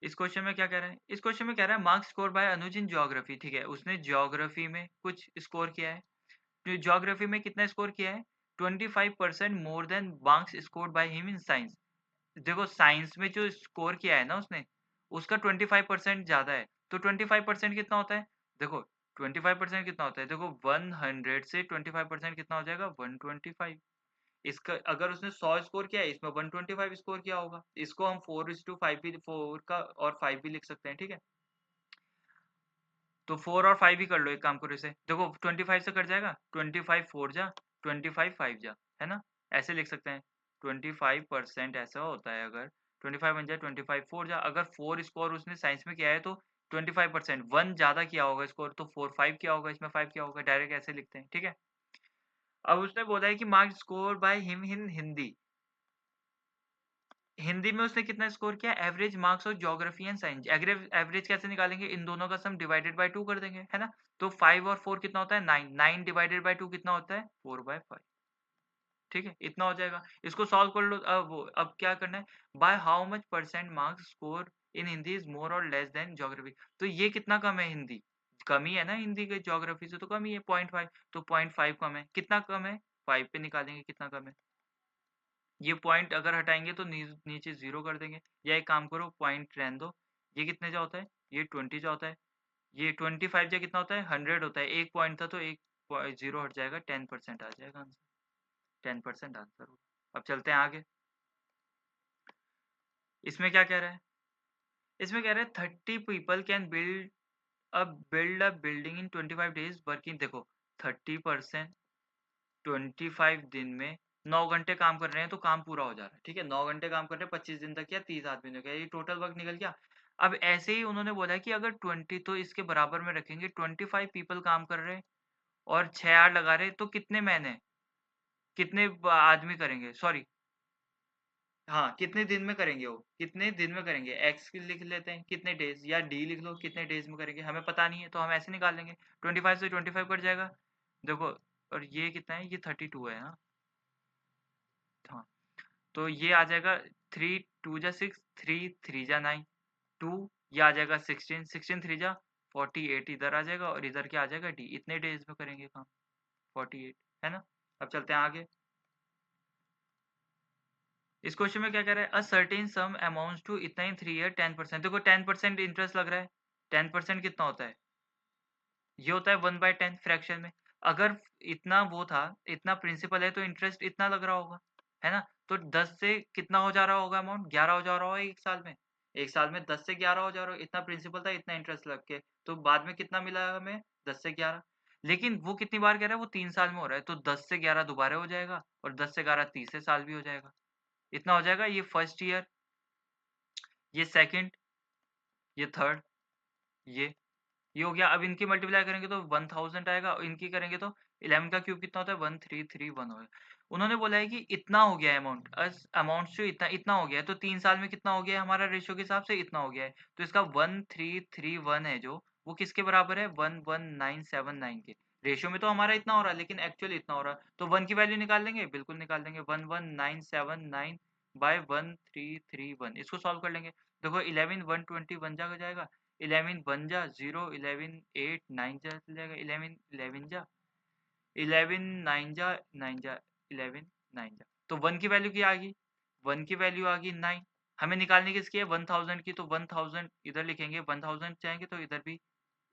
इस क्वेश्चन में क्या कह रहा है, इस क्वेश्चन में कह रहा है marks score bye Anuj in geography. ठीक है, उसने ज्योग्राफी में कुछ स्कोर किया है, तो ज्योग्राफी में कितना स्कोर किया है 25% more than marks scored by him in science. देखो साइंस में जो स्कोर किया है ना उसने, उसका 25% ज्यादा है, तो 25% कितना होता है, देखो 25% कितना होता है, देखो 100 से 25% कितना हो जाएगा 125। इसका अगर उसने 100 स्कोर किया है, इसमें 125 स्कोर किया होगा, इसको हम 4:5 भी, 4 का और 5 भी लिख सकते हैं। ठीक है, तो 4 और 5 ही कर लो, एक काम करो इसे, देखो 25 से कट जाएगा, 25 4 जा 25 5 जा, है ना, ऐसे लिख सकते हैं। 25% ऐसा होता है, अगर 25 बन जाए 25 4 जा, अगर 4 स्कोर उसने साइंस में किया है तो 25% 1 ज्यादा किया होगा स्कोर, तो 4 5 किया होगा, इसमें 5 किया होगा, डायरेक्ट ऐसे लिखते हैं। ठीक है, अब उसने बोला है कि marks score by him in Hindi, Hindi में उसने कितना स्कोर किया, एवरेज मार्क्स और ज्योग्राफी एंड साइंस, एवरेज कैसे निकालेंगे, इन दोनों का सम डिवाइडेड बाय 2 कर देंगे, है ना, तो 5 और 4 कितना होता है 9, 9 डिवाइडेड बाय 2 कितना होता है 4/5। ठीक है, इतना हो जाएगा, इसको सॉल्व कर लो। अब क्या करना है, by how much percent marks score in Hindi is more और लेस देन ज्योग्राफी, तो ये कितना कम है, हिंदी कम ही है ना, हिंदी के ज्योग्राफी से तो कम ही है 0.5, तो 0.5 कम है, कितना कम है 5 पे निकालेंगे कितना कम है, ये पॉइंट अगर हटाएंगे तो नीचे 0 कर देंगे, या एक काम करो पॉइंट रहने दो, ये कितने जा होता है, ये 20 जा होता है, ये 25 जा कितना होता है 100 होता है, एक पॉइंट था तो एक 0 हट जाएगा, 10% आ जाएगा आंसर, 10% आंसर होगा। अब चलते हैं आगे। इसमें क्या कह रहा है, इसमें कह रहा है 30 people can build a building in 25 days working, देखो 30% 25 दिन में 9 घंटे काम कर रहे हैं तो काम पूरा हो जा रहा है। ठीक है, 9 घंटे काम कर रहे हैं 25 दिन तक, या 30 आदमी ने किया, ये टोटल वर्क निकल गया अब ऐसे ही उन्होंने बोला कि अगर 20 तो इसके बराबर में रखेंगे 25 पीपल काम कर रहे हैं और 6 आवर लगा रहे हैं तो कितने मैन है? कितने आदमी करेंगे? सॉरी, हाँ, कितने दिन में करेंगे वो? कितने दिन में करेंगे? एक्स लिख लेते हैं, कितने डेज़, या डी लिख लो कितने डेज़ में करेंगे, हमें पता नहीं है तो हम ऐसे निकाल लेंगे। 25 से 25 कट जाएगा। देखो, और ये कितना है? ये 32 है, हाँ। हाँ, तो ये आ जाएगा 3 2 जा 6, 3 3 जा 9, 2 ये आ जाएगा 16, 16 3 जा 48 इधर आ जाएगा और इधर क्या आ जाएगा? डी। इतने डेज़ में करेंगे काम, 48, है ना? अब चलते हैं आगे। इस क्वेश्चन में क्या कह रहा है? A certain sum amounts to इतना इन 3 ईयर 10%। देखो 10% इंटरेस्ट लग रहा है। 10% कितना होता है? ये होता है 1/10 फ्रैक्शन में। अगर इतना वो था, इतना प्रिंसिपल है तो इंटरेस्ट इतना लग रहा होगा, है ना? तो 10 से कितना हो जा रहा होगा अमाउंट? 11 हो जा रहा होगा 1 साल में। 1 साल में 10 से 11 हो जा रहा होगा। इतना प्रिंसिपल था, इतना इंटरेस्ट लग के। तो बाद में कितना मिला हमें? 10 से 11। लेकिन वो कितनी बार कह रहा है? वो 3 साल में हो रहा है। तो 10 से 11 दोबारा हो जाएगा और 10 से 11 तीसरे साल भी हो जाएगा। इतना हो जाएगा। ये फर्स्ट ईयर, ये सेकंड, ये थर्ड, ये हो गया। अब इनकी मल्टीप्लाई करेंगे तो 1000 आएगा और इनकी करेंगे तो 11 का क्यूब कितना होता है? 1331 होगा। उन्होंने बोला है कि इतना हो गया है अमाउंट, अमाउंट जो इतना इतना हो गया है, तो 3 साल में कितना हो गया है हमारा? रेशियो के हिसाब से इतना हो गया है। तो इसका 1331 है जो, वो किसके बराबर है? 11979 के। रेशियो में तो हमारा इतना हो रहा है लेकिन एक्चुअली इतना हो रहा है। तो 1 की वैल्यू निकाल लेंगे, बिल्कुल निकाल लेंगे। 11979 बाय 1331, इसको सॉल्व कर लेंगे। देखो 11 120 बन जाएगा। 11 1 जा 0, 11 8 9 जा चल जाएगा। 11 11 जा 11 9 जा 9 जा 11 9 जा। तो 1 की वैल्यू क्या आ गई? 1 की वैल्यू आ गई 9। हमें निकालने किसकी है? 1000 की। तो 1000 इधर लिखेंगे, 1000 चाहेंगे तो इधर भी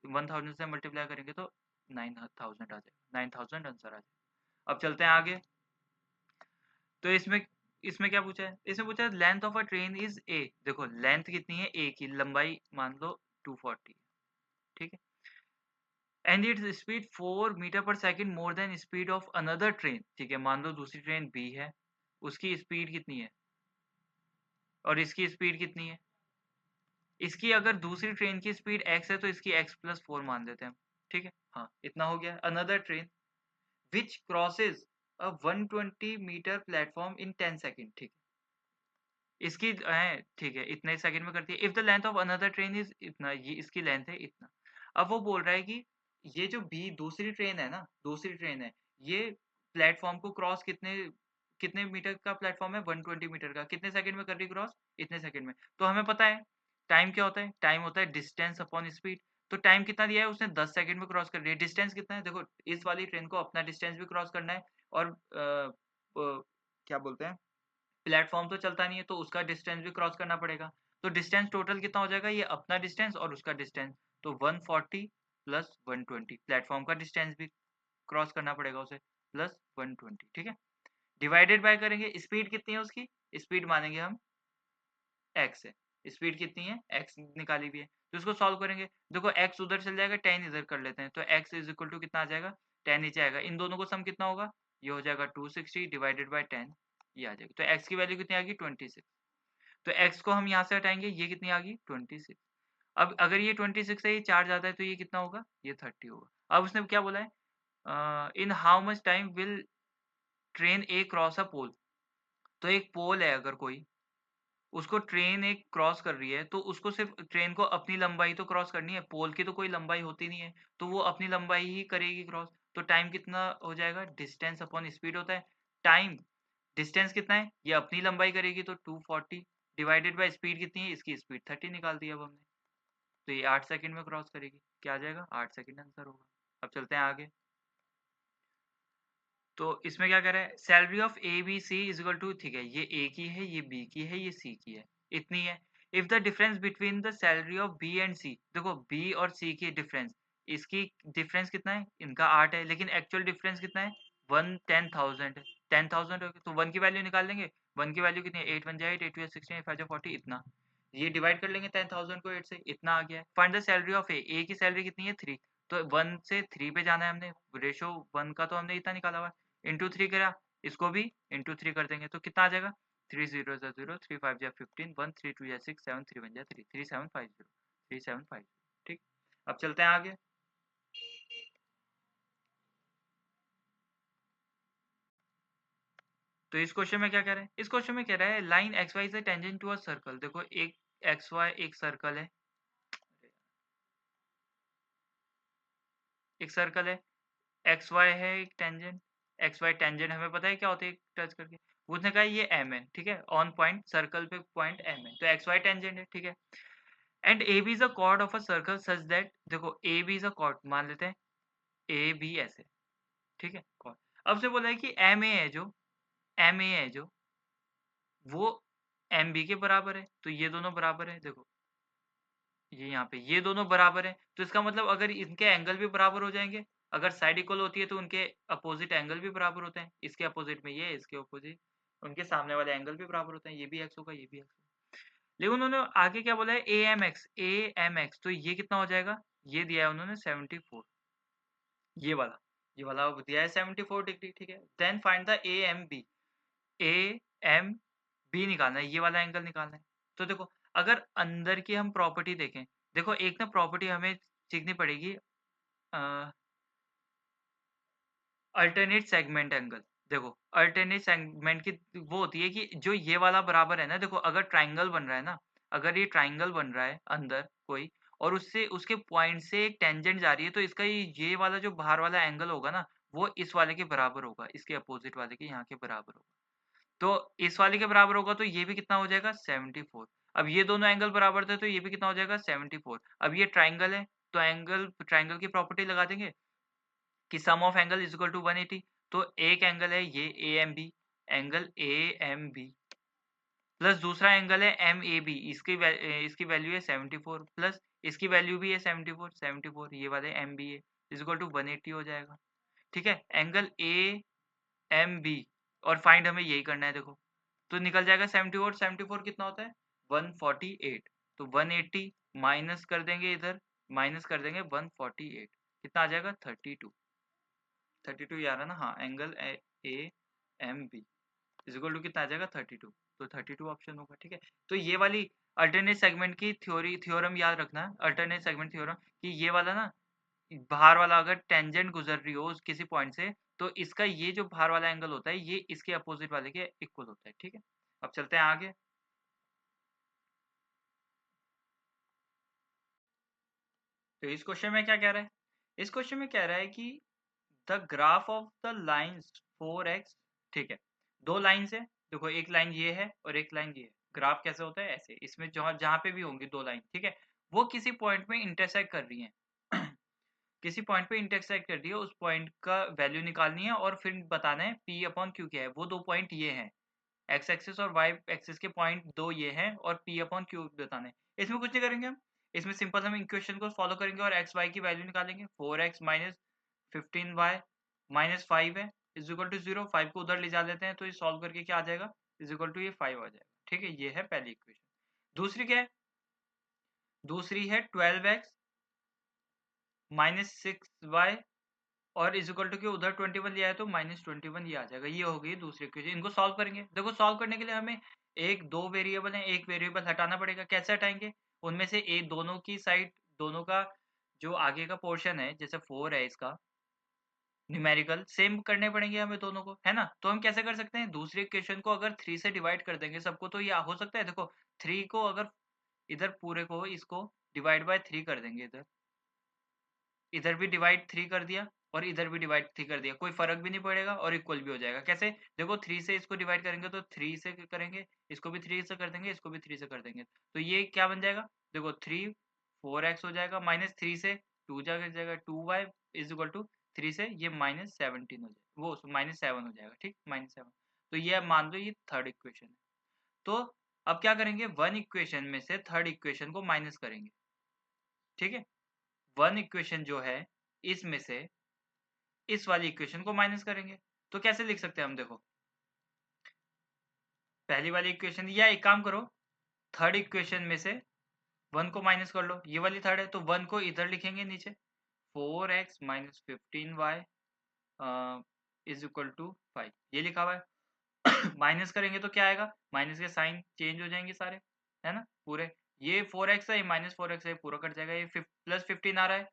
1000 से मल्टीप्लाई करेंगे तो 9000 आ जाएगा। 9000 आंसर आ जाएगा। अब चलते हैं आगे। तो इसमें इसमें क्या पूछा है? इसमें पूछा है length of a train is a. देखो लेंथ कितनी है? ए की लंबाई मान लो 240, ठीक है, एंड इट्स स्पीड 4 मीटर पर second more than speed of another train. ठीक है, मान लो दूसरी ट्रेन बी है, उसकी स्पीड कितनी है और इसकी स्पीड कितनी है? इसकी अगर दूसरी ट्रेन की स्पीड एक्स है तो इसकी एक्स प्लस 4 मान लेते हैं हम, ठीक है। हाँ, इतना हो गया। Another train which crosses a 120 metre platform in 10 second. ठीक है, इसकी है, ठीक है, इतने सेकंड में करती है। If the length of another train is इतना, ये इसकी लेंथ है इतना। अब वो बोल रहा है कि ये जो बी दूसरी ट्रेन है ना, दूसरी ट्रेन है, ये प्लेटफॉर्म को क्रॉस कितने कितने मीटर का प्लेटफॉर्म है? 120 मीटर का। कितने सेकंड में कर रही क्रॉस? इतने सेकंड में। तो हमें पता है टाइम क्या होता है? टाइम होता है डिस्टेंस अपॉन स्पीड। तो टाइम कितना दिया है उसने? 10 सेकंड में क्रॉस कर रही है। डिस्टेंस कितना है? देखो इस वाली ट्रेन को अपना डिस्टेंस भी क्रॉस करना है और क्या बोलते हैं, प्लेटफॉर्म तो चलता नहीं है तो उसका डिस्टेंस भी क्रॉस करना पड़ेगा। तो डिस्टेंस टोटल कितना हो जाएगा? ये अपना डिस्टेंस और उसका डिस्टेंस। तो 140 प्लस 120, प्लेटफॉर्म का डिस्टेंस भी क्रॉस करना पड़ेगा उसे, प्लस 120, ठीक है। डिवाइडेड बाय करेंगे, स्पीड कितनी है उसकी? स्पीड मानेंगे हम एक्स है। स्पीड कितनी है? एक्स निकाली भी है। तो इसको सॉल्व करेंगे। देखो एक्स उधर चल जाएगा, 10 इधर कर लेते हैं। तो एक्स इज इक्वल टू कितना आ जाएगा? 10 नीचे आएगा। इन दोनों को सम कितना होगा? ये हो जाएगा 260 डिवाइडेड बाय 10, ये आ जाएगी। तो एक्स की वैल्यू कितनी आ गई? 26। तो एक्स को हम यहाँ से हटाएंगे, ये कितनी आ गई? 26। अब अगर ये 26 है, ये 4 ज़्यादा है तो ये कितना होगा? ये 30 होगा। अब उसने क्या बोला है? In how much time will train A cross a pole. तो एक पोल है अगर कोई, उसको ट्रेन एक क्रॉस कर रही है तो उसको सिर्फ ट्रेन को अपनी लंबाई तो क्रॉस करनी है, पोल की तो कोई लंबाई होती नहीं है, तो वो अपनी लंबाई ही करेगी क्रॉस। तो टाइम कितना हो जाएगा? डिस्टेंस अपॉन स्पीड होता है। टाइम, डिस्टेंस कितना है? ये अपनी लंबाई करेगी तो 240 डिवाइडेड बाय स्पीड कितनी है? इसकी स्पीड 30 निकाल दी अब हमने। तो ये 8 सेकंड में क्रॉस करेगी। क्या आ जाएगा? 8 सेकंड आंसर होगा। अब चलते हैं आगे। तो इसमें क्या कह रहा है? Salary of A B C is equal to, ठीक है, ये ए की है, ये बी की है, ये सी की है, इतनी है। If the difference between the salary of B and C, देखो बी और सी की डिफरेंस, इसकी डिफरेंस कितना है? इनका 8 है लेकिन एक्चुअल डिफरेंस कितना है? 1 10,000 है। 10,000 होगी तो 1 की वैल्यू निकाल लेंगे। 1 की वैल्यू कितनी है? 8 1 जा 8, 8 2 16, 8 5 जा 40, इतना। ये डिवाइड कर लेंगे 10,000 को 8 से, इतना आ गया है। फाइंड द सैलरी ऑफ ए की सैलरी कितनी है? 3। तो 1 से 3 पे जाना है हमने, रेशो 1 का तो हमने इतना निकाला हुआ है। इंटू 3 करा, इसको भी इंटू 3 कर देंगे तो कितना आ जाएगा? 3 0 0 3 5 15 1 3 2 6 7 3 1 3 3 7 5 0 3 7 5 ठीक। अब चलते हैं आगे। तो इस क्वेश्चन में क्या कह रहे हैं, इस क्वेश्चन में कह रहा है लाइन एक्स वाई से टेंजेंट टू अ सर्कल। देखो एक एक्स वाई एक सर्कल है, एक सर्कल है, एक्स वाई है एक टेंजेंट, एक्स वाई टेंजेंट हमें पता है क्या होता है टच करके। उसने कहा ये एम है, ठीक है, ऑन पॉइंट सर्कल पे पॉइंट एम है, तो एक्स वाई टेंजेंट है, ठीक है। And A B is a chord of a circle such that, देखो A B is a chord मान लेते हैं, ए बी ऐसे, ठीक है कॉर्ड। अब से बोला है कि एम ए है जो, एम ए है जो वो एम बी के बराबर है, तो ये दोनों बराबर है। देखो ये यहाँ पे ये दोनों बराबर है, तो इसका मतलब अगर इनके एंगल भी बराबर हो जाएंगे, अगर साइड इक्वल होती है तो उनके अपोजिट एंगल भी बराबर होते हैं। इसके अपोजिट में ये, इसके अपोजिट उनके सामने वाले एंगल भी बराबर होते हैं, ये भी एक्स होगा ये भी एक्स होगा। लेकिन उन्होंने आगे क्या बोला है, ए एम एक्स, तो ये कितना हो जाएगा, ये दिया है उन्होंने 74, ये वाला, ये वाला दिया है 74 डिग्री, ठीक है। Then find the A M B, A M B निकालना है, ये वाला एंगल निकालना है। तो देखो अगर अंदर की हम प्रॉपर्टी देखें, देखो एक ना प्रॉपर्टी हमें सीखनी पड़ेगी, अल्टरनेट सेगमेंट एंगल। देखो अल्टरनेट सेगमेंट की वो होती है कि जो ये वाला बराबर है ना, देखो अगर ट्राइंगल बन रहा है ना, अगर ये ट्राइंगल बन रहा है अंदर कोई, और उससे उसके पॉइंट से एक टेंजेंट जा रही है, तो इसका ये वाला जो बाहर वाला एंगल होगा ना, वो इस वाले के बराबर होगा, इसके अपोजिट वाले के यहाँ के बराबर होगा। तो इस वाले के बराबर होगा, तो ये भी कितना हो जाएगा 74। अब ये दोनों एंगल बराबर थे, तो ये भी कितना हो जाएगा 74। अब ये ट्राइंगल है, तो एंगल ट्राइंगल की प्रॉपर्टी लगा देंगे कि sum of angle is equal to 180। तो एक एंगल है ये A M B, angle A M B, plus दूसरा एंगल है एम ए बी, इसकी वैल्यू है 74, प्लस इसकी वैल्यू भी है 74, 74 ये वाले एम बी है, इज इक्वल टू 180 हो जाएगा, ठीक है। एंगल ए एम बी, और फाइंड हमें यही करना है, देखो तो निकल जाएगा 74, 74 कितना होता है 148, तो 180 माइनस कर देंगे इधर, माइनस कर देंगे 148, कितना आ जाएगा 32, 32 ये आ रहा ना, हाँ angle A M B is equal to कितना आ जाएगा 32, तो 32 ऑप्शन होगा, ठीक है। तो ये वाली अल्टरनेट सेगमेंट की थ्योरम याद रखना, अल्टरनेट सेगमेंट थ्योरम, कि ये वाला ना बाहर वाला अगर टेंजेंट गुजर रही हो किसी पॉइंट से, तो इसका ये जो बाहर वाला एंगल होता है ये इसके अपोजिट वाले के इक्वल होता है, ठीक है। अब चलते हैं आगे। तो इस क्वेश्चन में क्या कह रहा है, इस क्वेश्चन में कह रहा है कि the graph of the lines 4x, ठीक है, दो लाइन्स है, देखो एक लाइन ये है और एक लाइन ये है। ग्राफ कैसे होता है, ऐसे, इसमें जहाँ जहाँ पे भी होंगी दो लाइन, ठीक है, वो किसी पॉइंट में इंटरसेक्ट कर रही हैं किसी पॉइंट पे इंटरसेक्ट कर रही है, उस पॉइंट का वैल्यू निकालनी है और फिर बताना है पी अपॉन क्यू क्या है। वो दो पॉइंट ये हैं, एक्स एक्सिस और वाई एक्सिस के पॉइंट दो ये हैं, और पी अपॉन क्यू बताना है। इसमें कुछ नहीं करेंगे हम, इसमें सिंपल हम इक्वेशन को फॉलो करेंगे और एक्स वाई की वैल्यू निकालेंगे। 4x माइनस 15y माइनस 5 है इज इक्वल टू 0, 5 को उधर ले जा लेते हैं, तो ये सॉल्व करके क्या आ जाएगा, इज इक्वल टू ये 5 आ जाएगा, ठीक है। ये है पहली इक्वेशन। दूसरी क्या है, दूसरी है 12x माइनस 6y और इज इक्वल टू के उधर 21 लिया है, तो माइनस 21 ये आ जाएगा। ये हो गई दूसरी इक्वेशन। इनको सॉल्व करेंगे, देखो सॉल्व करने के लिए हमें एक दो वेरिएबल है, एक वेरिएबल हटाना पड़ेगा। कैसे हटाएंगे, उनमें से एक दोनों की साइड, दोनों का जो आगे का पोर्शन है, जैसे 4 है इसका न्यूमेरिकल सेम करने पड़ेंगे हमें दोनों को, है ना। तो हम कैसे कर सकते हैं, दूसरी इक्वेशन को अगर 3 से डिवाइड कर देंगे सबको, तो ये हो सकता है। देखो 3 को अगर इधर पूरे को इसको डिवाइड बाय 3 कर देंगे, इधर इधर भी डिवाइड 3 कर दिया और इधर भी डिवाइड 3 कर दिया, कोई फर्क भी नहीं पड़ेगा और इक्वल भी हो जाएगा। कैसे, देखो 3 से इसको डिवाइड करेंगे तो 3 से करेंगे, इसको भी 3 से कर देंगे, इसको भी 3 से कर देंगे, तो ये क्या बन जाएगा, देखो 3 4x हो जाएगा, माइनस 3 से 2 जाएगा 2y इज इक्वल टू 3 से ये माइनस 17 हो जाएगा, वो माइनस 7 हो जाएगा, ठीक, माइनस 7। तो ये मान लो ये थर्ड इक्वेशन है। तो अब क्या करेंगे, वन इक्वेशन में से थर्ड इक्वेशन को माइनस करेंगे, ठीक है। वन इक्वेशन जो है इसमें से इस वाली इक्वेशन को माइनस करेंगे, तो कैसे लिख सकते हैं हम, देखो पहली वाली इक्वेशन, या एक काम करो थर्ड इक्वेशन में से वन को माइनस कर लो, ये वाली थर्ड है तो वन को इधर लिखेंगे नीचे, 4x minus 15y is equal to 5, ये लिखा हुआ है। माइनस करेंगे तो क्या आएगा, माइनस के साइन चेंज हो जाएंगे सारे, है ना पूरे। ये 4x है, ये -4x है, पूरा कट जाएगा। ये +15 आ रहा है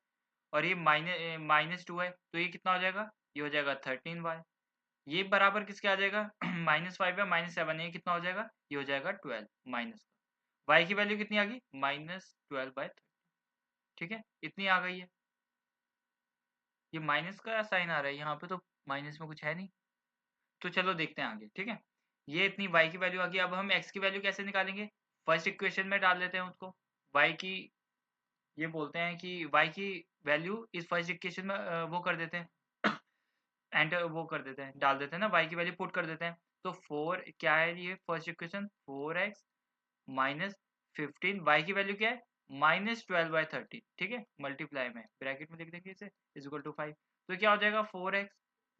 और ये -2 है, तो ये कितना हो जाएगा, ये हो जाएगा 13y। ये बराबर किसके आ जाएगा, -5 या -7, ये कितना हो जाएगा, ये हो जाएगा 12 माइनस का। y की वैल्यू कितनी आ गई, -12/30। ठीक है, इतनी आ गई है। ये माइनस का साइन आ रहा है यहाँ पे, तो माइनस में कुछ है नहीं। तो चलो देखते हैं आगे। ठीक है, ये इतनी y की वैल्यू आ गई। अब हम x की वैल्यू कैसे निकालेंगे, फर्स्ट इक्वेशन में डाल देते हैं उसको। y की, ये बोलते हैं कि y की वैल्यू इस फर्स्ट इक्वेशन में वो कर देते हैं, एंटर वो कर देते हैं, डाल देते हैं ना, y की वैल्यू पुट कर देते हैं। तो 4 क्या है, ये फर्स्ट इक्वेशन 4x -15, y की वैल्यू क्या है, -12/30। ठीक है, मल्टीप्लाई में ब्रैकेट में लिख देंगे इसे, इक्वल टू 5। तो क्या हो जाएगा, 4x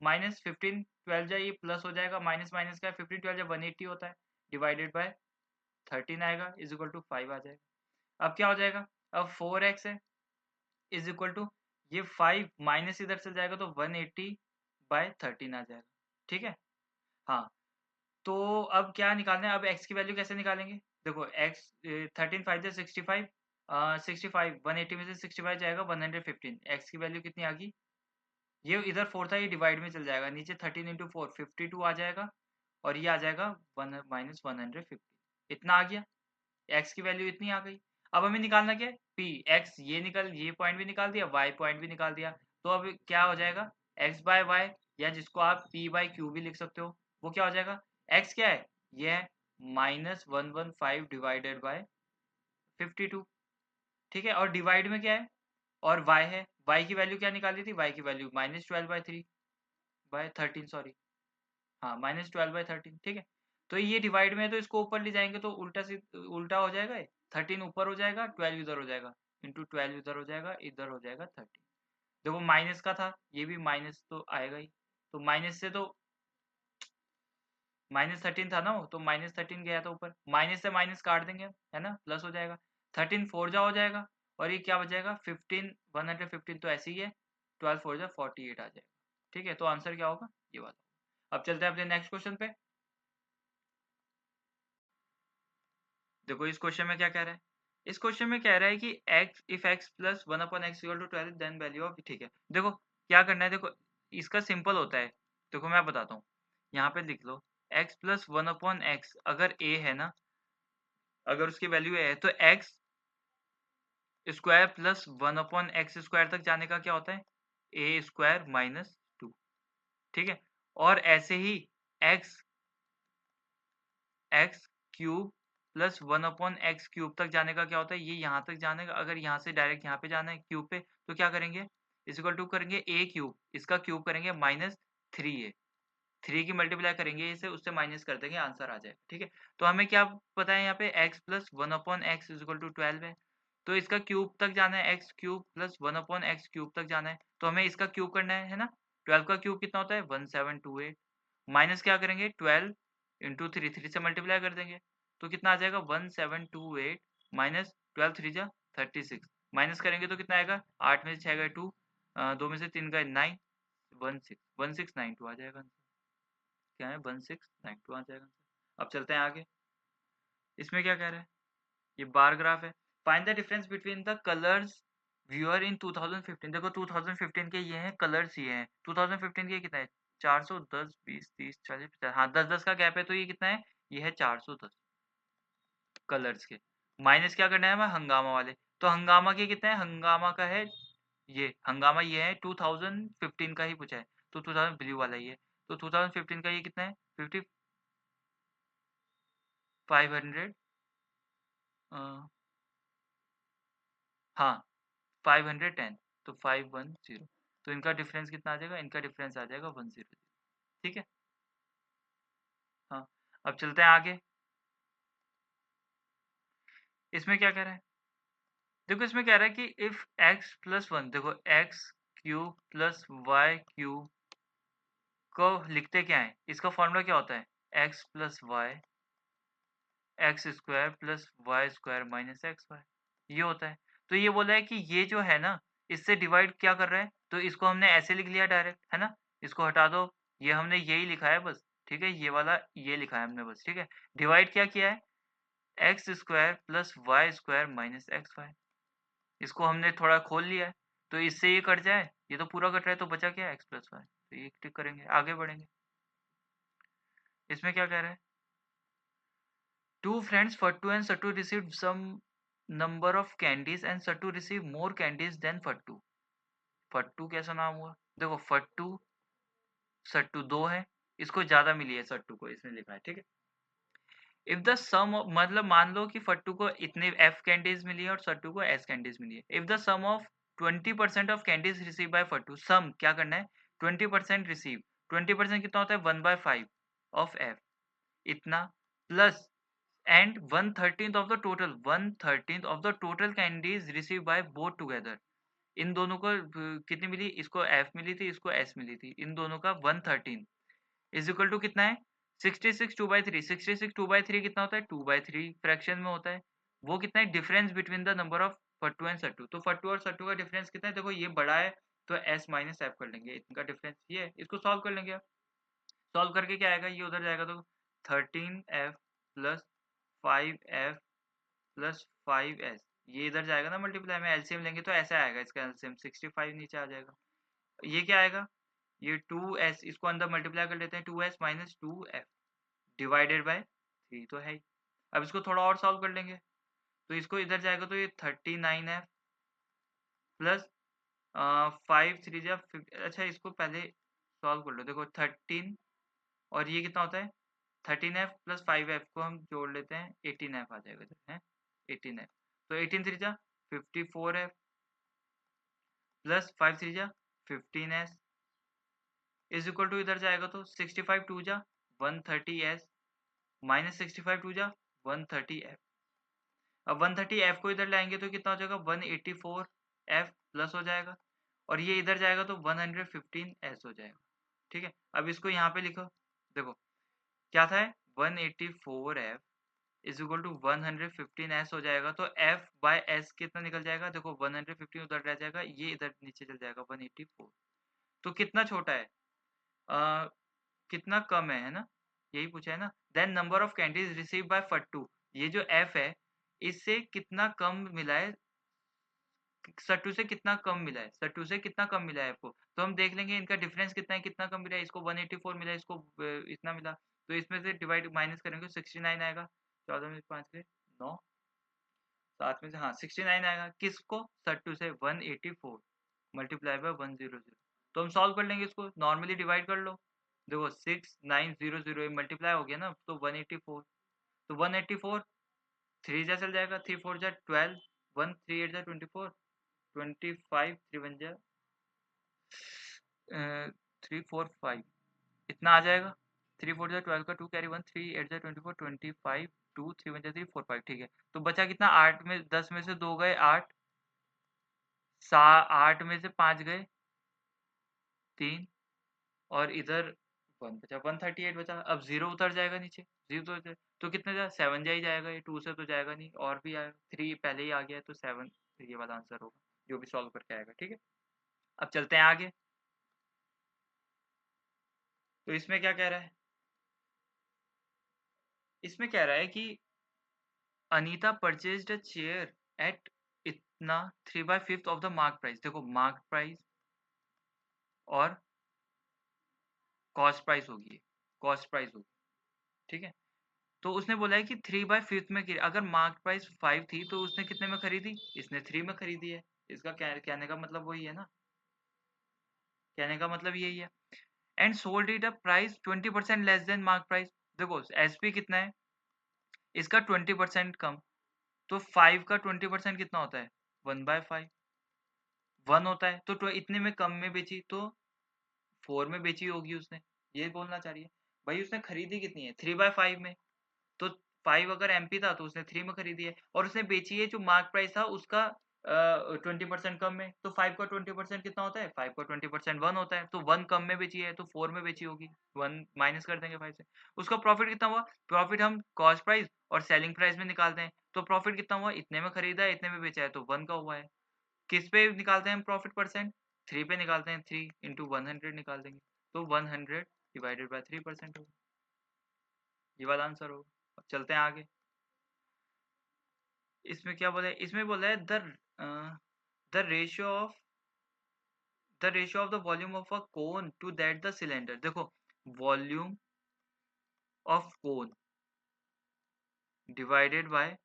-15, 12 जाए, ये प्लस हो जाएगा, माइनस माइनस का 15 12 जाए 180 होता है, डिवाइडेड बाय 13 आएगा, इक्वल टू 5 आ जाएगा। अब क्या हो जाएगा, अब 4x है इक्वल टू, ये 5 माइनस इधर से जाएगा तो 180/13 आ जाएगा। ठीक है, हाँ। तो अब क्या निकालना है, अब x की वैल्यू कैसे निकालेंगे, देखो x 13 5 से 65, 65 180 में से 65 जाएगा 115, x की वैल्यू कितनी आ गई, ये इधर 4 था, ये डिवाइड में चल जाएगा, नीचे 13 इंटू 4 52 आ जाएगा, और ये आ जाएगा -150, इतना आ गया, x की वैल्यू इतनी आ गई। अब हमें निकालना क्या है, p, x, ये पॉइंट भी निकाल दिया, y पॉइंट भी निकाल दिया। तो अब क्या हो जाएगा, x/y, या जिसको आप p/q भी लिख सकते हो, वो क्या हो जाएगा, x क्या है, ये है -115 डिवाइडेड बाय 52। ठीक है, और डिवाइड में क्या है, और y है, y की वैल्यू क्या निकाली थी, y की वैल्यू -12/13 सॉरी, हाँ -12/13। ठीक है, तो ये डिवाइड में है, तो इसको ऊपर ले जाएंगे तो उल्टा हो जाएगा, 13 ऊपर हो जाएगा, 12 इधर हो जाएगा, इंटू 12 इधर हो जाएगा, इधर हो जाएगा 13। देखो माइनस का था, ये भी माइनस तो आएगा ही, तो माइनस से तो -13 था ना वो, तो -13 गया था ऊपर, माइनस से माइनस काट देंगे हम, है ना, प्लस हो जाएगा, 13 4 जा हो जाएगा, और ये क्या बचेगा 15, 115 तो ऐसे ही है, 12 4 जा 48 आ जाएगा। ठीक है, तो आंसर क्या होगा, ये वाला। अब चलते हैं अपने नेक्स्ट क्वेश्चन पे। देखो इस क्वेश्चन में क्या कह रहा है, इस क्वेश्चन में कह रहा है कि x if x plus 1/x equal to 12 then value of, ठीक है। देखो क्या करना है, देखो इसका सिंपल होता है, देखो मैं बताता हूँ, यहाँ पे लिख लो x प्लस 1/x, अगर a है ना, अगर उसकी वैल्यू a है, तो x square plus 1/x square तक जाने का क्या होता है, a स्क्वायर -2। ठीक है, और ऐसे ही x cube plus 1/x cube तक जाने का क्या होता है, ये यहाँ तक जाने का, अगर यहाँ से डायरेक्ट यहाँ पे जाना है क्यूब पे, तो क्या करेंगे, इक्वल टू करेंगे a क्यूब, इसका क्यूब करेंगे -3a, 3 की मल्टीप्लाई करेंगे इसे, उससे माइनस कर देंगे, आंसर आ जाएगा। ठीक है, तो हमें क्या पता है यहाँ पे x plus 1/x equal to 12 है, तो इसका क्यूब तक जाना है, x cube plus 1/x cube तक जाना है, तो हमें इसका क्यूब करना है ना, 12 का क्यूब कितना होता है 1728, माइनस क्या करेंगे 12 इंटू 3, 3 से मल्टीप्लाई कर देंगे, तो कितना आ जाएगा 1728 माइनस 12 3 जा 36, माइनस करेंगे तो कितना आएगा, 8 में से 6 गए 2, 2 में से 3 गए 9, 1692 आ जाएगा, क्या है 1692 आ जाएगा। अब चलते हैं आगे, इसमें क्या कह रहा है, ये बार ग्राफ है, find the difference between the colours viewer in 2015। देखो 2015 के ये हैं कलर्स, ये हैं 2015 के कितना है 410 20 30 40 50, हाँ 10 10 का गैप है, तो ये कितना है, ये है 410 कलर्स के। माइनस क्या करना है हमें, हंगामा वाले, तो हंगामा के कितने हैं, हंगामा का है, ये हंगामा ये है 2015 का ही पूछा है, तो 2000 ब्लू वाला ही है, तो 2015 का ये कितना है 50 500, हाँ 510, तो 510, तो इनका डिफरेंस कितना आ जाएगा, इनका डिफरेंस आ जाएगा 100। ठीक है, हाँ। अब चलते हैं आगे, इसमें क्या कह रहा है, देखो इसमें कह रहा है कि इफ x प्लस 1, देखो x cube plus Y cube को लिखते क्या है, इसका फॉर्मूला क्या होता है, x plus Y X square plus Y square minus X Y, ये होता है। तो ये बोला है कि ये जो है ना, इससे डिवाइड क्या कर रहा है, तो इसको हमने ऐसे लिख लिया डायरेक्ट, है ना, इसको हटा दो, ये हमने यही लिखा है बस, ठीक है, ये वाला ये लिखा है हमने बस, ठीक है। डिवाइड क्या किया है, X square plus Y square minus X Y, इसको हमने थोड़ा खोल लिया है, तो इससे ये कट जाए, ये तो पूरा कट रहा है, तो बचा क्या, एक्स प्लस वाई, तो ये टिक करेंगे, आगे बढ़ेंगे। इसमें क्या कह रहा है, two friends Fattu and Sattu received some number of candies and Sattu receive more candies than Fattu. Fattu कैसा नाम हुआ, देखो फट्टू सट्टू दो है, इसको ज्यादा मिली है सट्टू को, इसने लिखा है, ठीक है। इफ द सम, मतलब मान लो कि फट्टू को इतने एफ कैंडीज मिली है और सट्टू को एस कैंडीज मिली है। If the sum of 20% of candies receive by Fattu, sum क्या करना है, 20% रिसीव, 20% कितना होता है 1/5 ऑफ एफ, इतना plus and 1/13 of the total, 1/13 of the total candies receive by both together. इन दोनों को कितनी मिली, इसको एफ मिली थी, इसको एस मिली थी, इन दोनों का 1/13 इज इक्वल टू कितना है, 66 2/3। 66 2/3 कितना होता है, 2/3 फ्रैक्शन में होता है। वो कितना है, difference between the number of Fattu and Sattu, तो फट्टू और सट्टू का डिफरेंस कितना है, देखो ये बड़ा है तो एस माइनस एफ कर लेंगे, इनका डिफरेंस ये है, इसको सॉल्व कर लेंगे। सॉल्व करके क्या आएगा, ये उधर जाएगा तो 13f plus 5f plus 5s, ये इधर जाएगा ना मल्टीप्लाई में, एलसीएम लेंगे तो ऐसा आएगा, इसका एलसीएम 65 नीचे आ जाएगा। ये क्या आएगा, ये 2s, इसको अंदर मल्टीप्लाई कर लेते हैं, 2s minus 2f divided by 3 तो है ही। अब इसको थोड़ा और सॉल्व कर लेंगे, तो इसको इधर जाएगा तो ये 39f प्लस 5 3 जा, अच्छा इसको पहले सॉल्व कर लो, देखो 13 और ये कितना होता है 13f प्लस 5f को हम जोड़ लेते हैं, 18f आ जाएगा इधर है, 18f, तो 18 3 जा 54f प्लस 5 3 जा 15s इज इक्वल टू, इधर जाएगा तो 65 2 जा 130s माइनस 65 2 जा 130f। अब 130f को इधर लाएंगे तो कितना हो जाएगा 184f प्लस हो जाएगा, और ये इधर जाएगा तो 115s हो जाएगा, ठीक है। अब इसको यहाँ पे लिखो, देखो क्या था 184f is equal to 115s हो जाएगा, तो f बाय s कितना निकल जाएगा, देखो 115 उधर रह जाएगा, ये इधर नीचे चल जाएगा 184, तो कितना छोटा है, कितना कम है ना, यही पूछा है ना। Then number of candies receive by Fattu, ये जो f है इससे कितना कम मिला है, सट्टू से कितना कम मिला है, सट्टू से कितना कम मिला है आपको, तो हम देख लेंगे इनका डिफरेंस कितना है, कितना कम मिला है, इसको 184 मिला है, इसको इतना मिला, तो इसमें से डिवाइड माइनस करेंगे 69 आएगा, 14 में 5 के 9, 7 में से हाँ 69 आएगा, किसको, सट्टू से 184 मल्टीप्लाई बाय 100, तो हम सॉल्व कर लेंगे इसको, नॉर्मली डिवाइड कर लो, देखो 6900 मल्टीप्लाई हो गया ना, तो 184, तो 184 3 जा चल जाएगा, 3 4 जा 12, 1 3 8 जा 24, 25 3 1 जा 3 4 5, इतना आ जाएगा, 3 4 जा 12 का 2 कैरी 1, 3 8 जा 24, 25 2 3 1 जा 3 4 5, ठीक है। तो बचा कितना, 8 में 10 में से 2 गए 8, 8 में से 5 गए 3, और इधर 1 बचा, 138 बचा, अब 0 उतर जाएगा नीचे, 0 तो तो कितना जा 7 जा ही जाएगा, ये 2 से तो जाएगा नहीं, और भी आएगा 3 पहले ही आ गया है, तो 7 ये वाला आंसर होगा जो भी सॉल्व करके आएगा, ठीक है। अब चलते हैं आगे, तो इसमें क्या कह रहा है, इसमें कह रहा है कि अनीता परचेज्ड अ चेयर एट इतना 3/5 ऑफ द मार्क प्राइस, देखो मार्क प्राइस और कॉस्ट प्राइस होगी, कॉस्ट प्राइस होगी, ठीक है। तो उसने बोला है कि 3/5 में, अगर मार्क प्राइस 5 थी तो उसने कितने में खरीदी, इसने 3 में खरीदी है, इसका कहने का मतलब वही है ना, कहने का मतलब यही है। And sold it a price 20% less than mark price, देखो एसपी कितना है इसका 20% कम, तो 5 का 20% कितना होता है 1/5, 1 होता है, तो इतने में कम में बेची तो 4 में बेची होगी उसने, ये बोलना चाह रही है। भाई उसने खरीदी कितनी है 3/5 में, तो 5 अगर एमपी था तो उसने 3 में खरीदी है, और उसने बेची है जो मार्क प्राइस था उसका 20% कम में, तो 5 का 20% कितना होता है, 5 का 20% 1 होता है, तो 1 कम में बेची है तो 4 में बेची होगी, 1 माइनस कर देंगे 5 से। उसका प्रॉफिट कितना हुआ, प्रॉफिट हम कॉस्ट प्राइस और सेलिंग प्राइस में निकालते हैं, तो प्रॉफिट कितना हुआ, इतने में खरीदा है इतने में बेचा है, तो 1 का हुआ है। किस पे निकालते हैं हम प्रॉफिट परसेंट, 3 पे निकालते हैं, 3 इंटू 100 निकाल देंगे, तो 100 डिवाइडेड बाय 3% होगा, ये वाला आंसर होगा। अब चलते हैं आगे। इसमें क्या बोला है, इसमें बोला है the ratio of the volume of a cone to that the cylinder. देखो, volume of cone divided by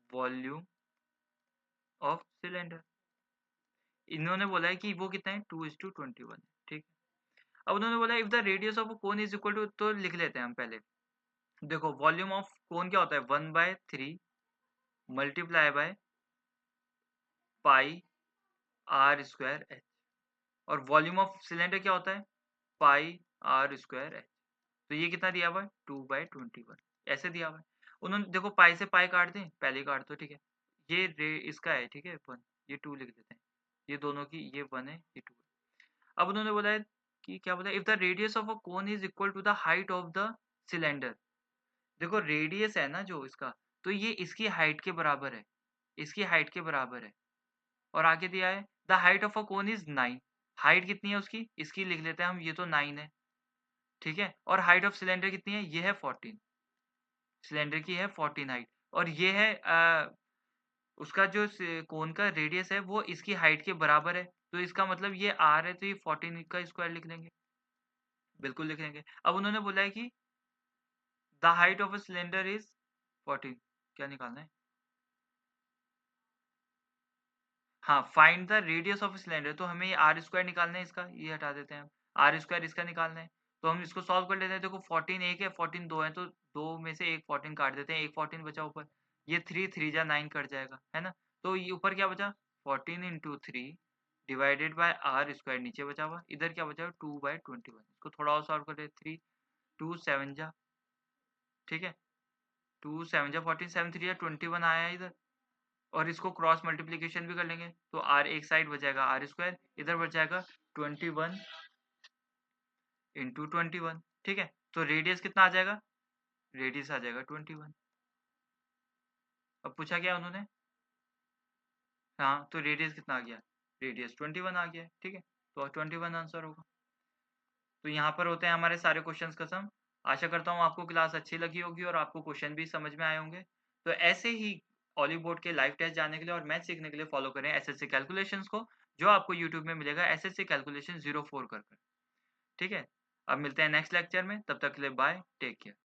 volume of cylinder. इन्होंने बोला है कि वो कितना है, 2:21, ठीक। अब उन्होंने बोला if the radius of a cone is equal to, तो लिख लेते हैं हम पहले। देखो, वॉल्यूम ऑफ कोन क्या होता है, 1/3 multiply by pi R square H. और वॉल्यूम ऑफ सिलेंडर क्या होता है, पाई आर स्क्वायर एच। तो ये कितना दिया हुआ है, 2/21 ऐसे दिया हुआ है। उन्होंने देखो पाई से पाई काट दें, पहले काट दो, ठीक है। ये रे इसका है, ठीक है, 1, ये 2 लिख देते हैं। ये दोनों की, ये 1 है, ये 2 है। अब उन्होंने बोला है कि क्या बोला, if the radius of a cone is equal to the height of the cylinder. देखो रेडियस है ना जो इसका, तो ये इसकी हाइट के बराबर है, इसकी हाइट के बराबर है। और आगे दिया है the height of a cone is 9। Height कितनी है उसकी, इसकी लिख लेते हैं हम, ये तो 9 है, ठीक है। और हाइट ऑफ सिलेंडर कितनी है, ये है 14। सिलेंडर की है 14 हाइट। और ये है उसका जो कोन का रेडियस है वो इसकी हाइट के बराबर है। तो इसका मतलब ये आर है, तो ये 14 का स्क्वायर लिख लेंगे, बिल्कुल लिख लेंगे। अब उन्होंने बोला है कि the height of a cylinder is 14। क्या निकालना है, हाँ, find the radius of cylinder. तो हमें ये आर स्क्वायर निकालना है इसका, ये हटा देते हैं हम। आर स्क्वायर इसका निकालना है, तो हम इसको सॉल्व कर लेते हैं। देखो 14 एक है, 14 दो है, तो दो में से एक 14 काट देते हैं, एक 14 बचा ऊपर। ये 3 3 जा 9 कट जाएगा, है ना। तो ये ऊपर क्या बचा, 14 into 3 divided by R square नीचे बचा हुआ। इधर क्या बचा, 2/21। इसको थोड़ा और सॉल्व कर ले, 3 2 7 जा, ठीक है, 2 7 जा 14, 7 3 जा 21 आया है इधर। और इसको क्रॉस मल्टीप्लिकेशन भी कर लेंगे, तो आर एक साइड बच जाएगा आर स्क्वायर, इधर बच जाएगा 21 इंटू 21, ठीक है। तो रेडियस कितना आ जाएगा, रेडियस आ जाएगा 21। अब पूछा क्या उन्होंने, हाँ, तो रेडियस कितना आ गया, रेडियस 21 आ गया, ठीक है। तो 21 आंसर होगा। तो यहाँ पर होते हैं हमारे सारे क्वेश्चंस खत्म। आशा करता हूँ आपको क्लास अच्छी लगी होगी और आपको क्वेश्चन भी समझ में आए होंगे। तो ऐसे ही ऑली बोर्ड के लाइव टेस्ट जानने के लिए और मैथ सीखने के लिए फॉलो करें एसएससी कैलकुलेशंस को, जो आपको यूट्यूब में मिलेगा एसएससी कैलकुलेशन 04 कर। ठीक है, अब मिलते हैं नेक्स्ट लेक्चर में, तब तक के लिए बाय, टेक केयर।